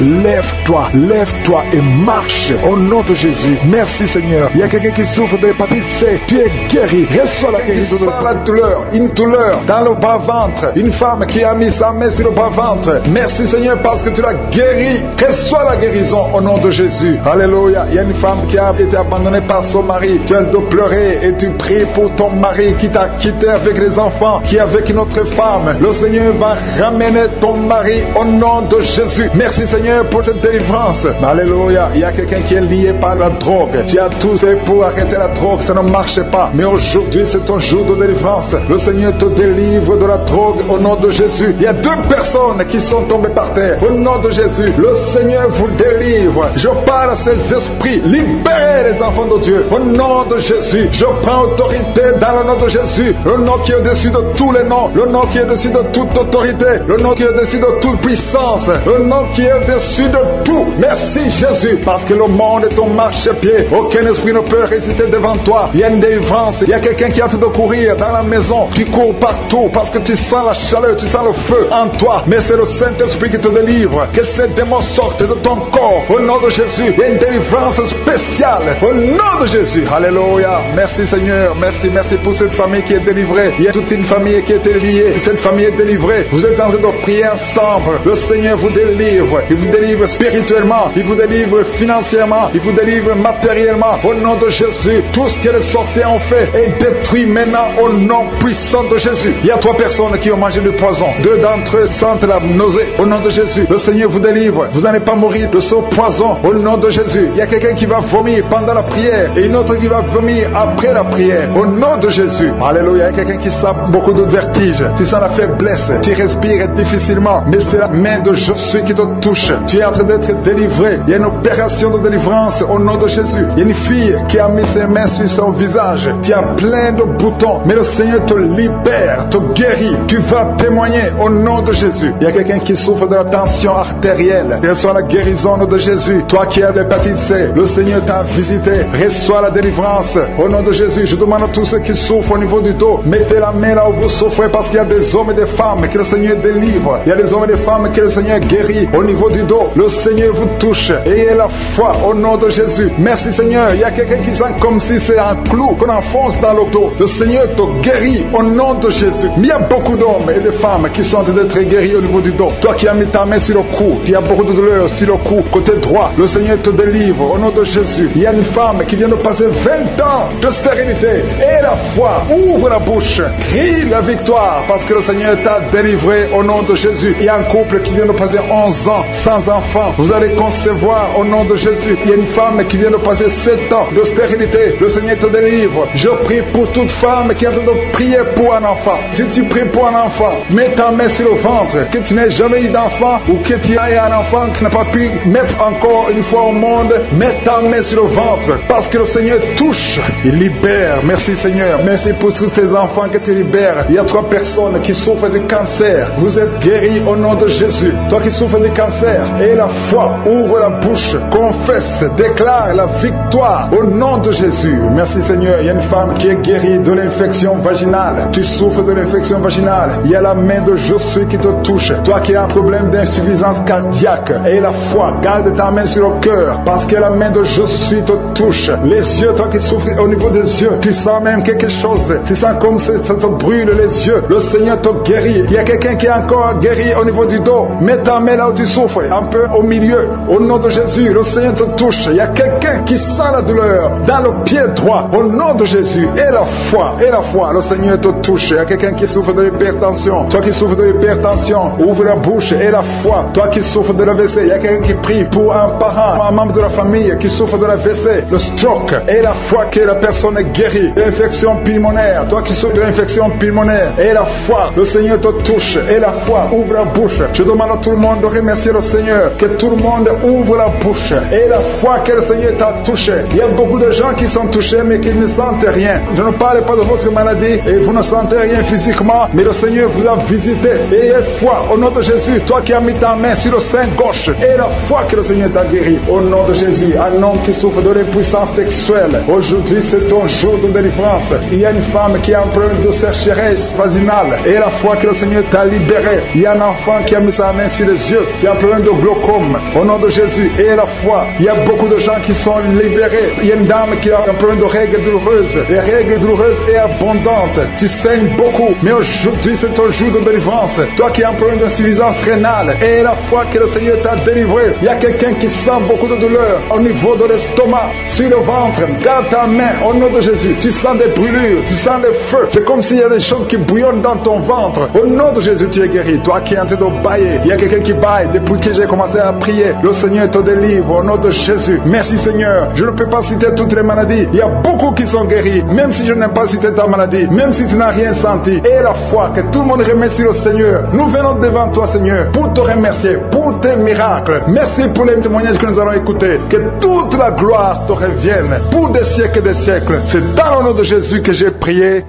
lève-toi et marche au nom de Jésus. Merci Seigneur. Il y a quelqu'un qui souffre de l'hépatite C. Tu es guéri. Reçois la guérison. Qui sent la douleur, une douleur dans le bas-ventre. Une femme qui a mis sa main sur le bas-ventre. Merci Seigneur parce que tu l'as guéri. Reçois la guérison au nom de Jésus. Alléluia. Il y a une femme qui a été abandonnée par son mari. Tu as de pleurer et tu pries pour ton mari qui t'a quitté avec les enfants, qui est avec une autre femme. Le Seigneur va ramener ton mari au nom de Jésus. Merci Seigneur pour cette délivrance. Alléluia. Il y a quelqu'un qui est lié par la drogue. Tu as tout fait pour arrêter la drogue, ça ne marche pas. Mais aujourd'hui c'est ton jour de délivrance. Le Seigneur te délivre de la drogue au nom de Jésus. Il y a 2 personnes qui sont tombées par terre. Au nom de Jésus, le Seigneur vous délivre. Je parle à ces esprits. Libérez les enfants de Dieu. Au nom de Jésus, je prends autorité dans le nom de Jésus. Le nom qui est au-dessus de tous les noms. Le nom qui est au-dessus de toute autorité. Le nom qui est au-dessus de toute puissance. Le nom qui est au-dessus de tout. Merci Jésus, parce que le monde est ton marchepied. Aucun esprit ne peut résister devant toi. Il y a une délivrance. Il y a quelqu'un qui a de courir dans la maison. Tu cours partout parce que tu sens la chaleur, tu sens le feu en toi. Mais c'est le Saint-Esprit qui te délivre. Que ces démons sortent de ton corps. Au nom de Jésus, il y a une délivrance spéciale. Au nom de Jésus. Alléluia. Merci Seigneur. Merci pour cette famille qui est délivrée. Il y a toute une famille qui est liée. Cette famille est délivrée. Vous êtes en train de prier ensemble. Le Seigneur vous délivre. Il vous délivre spirituellement. Il vous délivre financièrement. Il vous délivre matériellement. Au nom de Jésus, tout ce que les sorciers ont fait est détruit maintenant au nom puissant de Jésus. Il y a 3 personnes qui ont mangé du poison. 2 d'entre eux sentent la nausée. Au nom de Jésus, le Seigneur vous délivre. Vous n'allez pas mourir de ce poison. Au nom de Jésus, il y a quelqu'un qui va vomir pendant la prière et une autre qui va vomir après la prière. Au nom de Jésus. Alléluia. Il y a quelqu'un qui sent beaucoup de vertige. Tu sens la faiblesse. Tu respires difficilement. Mais c'est la main de Jésus qui te touche. Tu es en train d'être délivré. Il y a une opération de délivrance au nom de Jésus. Il y a une fille qui a mis ses mains sur son visage. Tu as plein de boutons. Mais le Seigneur te libère, te guérit. Tu vas témoigner au nom de Jésus. Il y a quelqu'un qui souffre de la tension artérielle. Reçois la guérison de Jésus. Toi qui as l'hépatite C, le Seigneur t'a visité. Reçois la délivrance au nom de Jésus. Je demande à tous ceux qui souffrent au niveau du dos, mettez la main là où vous souffrez parce qu'il y a des hommes et des femmes que le Seigneur délivre. Il y a des hommes et des femmes que le Seigneur guérit au niveau du dos. Le Seigneur vous touche. Ayez la foi au nom de Jésus. Merci Seigneur. Il y a quelqu'un qui sent comme si c'est un clou qu'on enfonce dans le dos. Le Seigneur te guérit au nom de Jésus. Mais il y a beaucoup d'hommes et de femmes qui sont en train d'être guéris au niveau du dos. Toi qui as mis ta main sur le cou, tu as beaucoup de douleur sur le cou, côté droit. Le Seigneur te délivre au nom de Jésus. Il y a une femme qui vient de passer 20 ans de stérilité. Et la foi, ouvre la bouche, crie la victoire parce que le Seigneur t'a délivré au nom de Jésus. Il y a un couple qui vient de passer 11 ans sans enfant. Vous allez concevoir au nom de Jésus. Il y a une femme qui vient de passer 7 ans de stérilité. Le Seigneur te délivre. Je prie pour toute femme qui est en train de prier pour un enfant. Si tu pries pour un enfant, mets ta main sur le ventre. Que tu n'aies jamais eu d'enfant ou que tu aies un enfant qui n'a pas pu mettre encore une fois au monde, mets ta main sur le ventre parce que le Seigneur touche. Il libère. Merci Seigneur. Merci pour tous tes enfants que tu libères. Il y a 3 personnes qui souffrent du cancer. Vous êtes guéris au nom de Jésus. Toi qui souffres du cancer, aie la foi, ouvre la bouche, confesse, déclare la victoire au nom de Jésus. Merci Seigneur. Il y a une femme qui est guérie de l'infection vaginale. Tu souffres de l'infection vaginale. Il y a la main de Jésus qui te touche. Toi qui as un problème d'insuffisance cardiaque, aie la foi, garde ta main sur le cœur parce que la main de Jésus te touche. Les yeux, toi qui souffres au niveau des yeux, tu sens même quelque chose. Tu sens comme ça te brûle les yeux. Le Seigneur te guérit. Il y a quelqu'un qui est encore guéri au niveau du dos. Mets ta main là où tu souffres, un peu au milieu. Au nom de Jésus, le Seigneur te touche. Il y a quelqu'un qui sent la douleur dans le pied droit. Au nom de Jésus, et la foi, le Seigneur te touche. Il y a quelqu'un qui souffre de l'hypertension. Toi qui souffres de l'hypertension, ouvre la bouche et la foi. Toi qui souffres de l'AVC, il y a quelqu'un qui prie pour un parent, un membre de la famille qui souffre de la l'AVC, le stroke, et la foi que la personne est guérie, l'infection pulmonaire, toi qui souffres de l'infection pulmonaire, et la foi, le Seigneur te touche, et la foi, ouvre la bouche. Je demande à tout le monde de remercier le Seigneur, que tout le monde ouvre la bouche, et la foi que le Seigneur t'a touché. Il y a beaucoup de gens qui sont touchés, mais qui ne sentent rien. Je ne parle pas de votre maladie, et vous ne sentez rien physiquement, mais le Seigneur vous a visité. Et il y a foi, au nom de Jésus, toi qui as mis ta main sur le sein gauche, et la foi que le Seigneur t'a guéri, au nom de Jésus, un homme qui souffre de l'impuissance sexuelle, aujourd'hui c'est ton jour de délivrance. Il y a une femme qui a un problème de sécheresse vaginale, et la foi que le Seigneur t'a libéré. Il y a un enfant qui a mis sa main sur les yeux, qui a un problème de glaucome, au nom de Jésus, et la foi. Il y a beaucoup de gens qui sont libérés. Il y a une dame qui a un problème de règles douloureuses. Les règles douloureuses est abondante. Tu saignes beaucoup, mais aujourd'hui c'est ton jour de délivrance. Toi qui as un problème d'insuffisance rénale, et la foi que le Seigneur t'a délivré. Il y a quelqu'un qui sent beaucoup de douleur au niveau de l'estomac, sur le ventre. Garde ta main au nom de Jésus. Tu sens des brûlures, tu sens le feu. C'est comme s'il y a des choses qui bouillonnent dans ton ventre. Au nom de Jésus, tu es guéri. Toi qui es en train de bailler, il y a quelqu'un qui baille depuis que j'ai commencé à prier. Le Seigneur te délivre au nom de Jésus. Merci Seigneur. Je ne peux pas citer toutes les maladies. Il y a beaucoup qui sont guéris, même si je n'ai pas cité ta maladie, même si tu n'as rien senti. Et la foi, que tout le monde remercie le Seigneur. Nous venons devant toi Seigneur pour te remercier, pour tes miracles. Merci pour les témoignages que nous allons écouter. Que toute la gloire te revienne pour des siècles et des siècles. C'est dans le nom de Jésus que j'ai prié.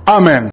Amen.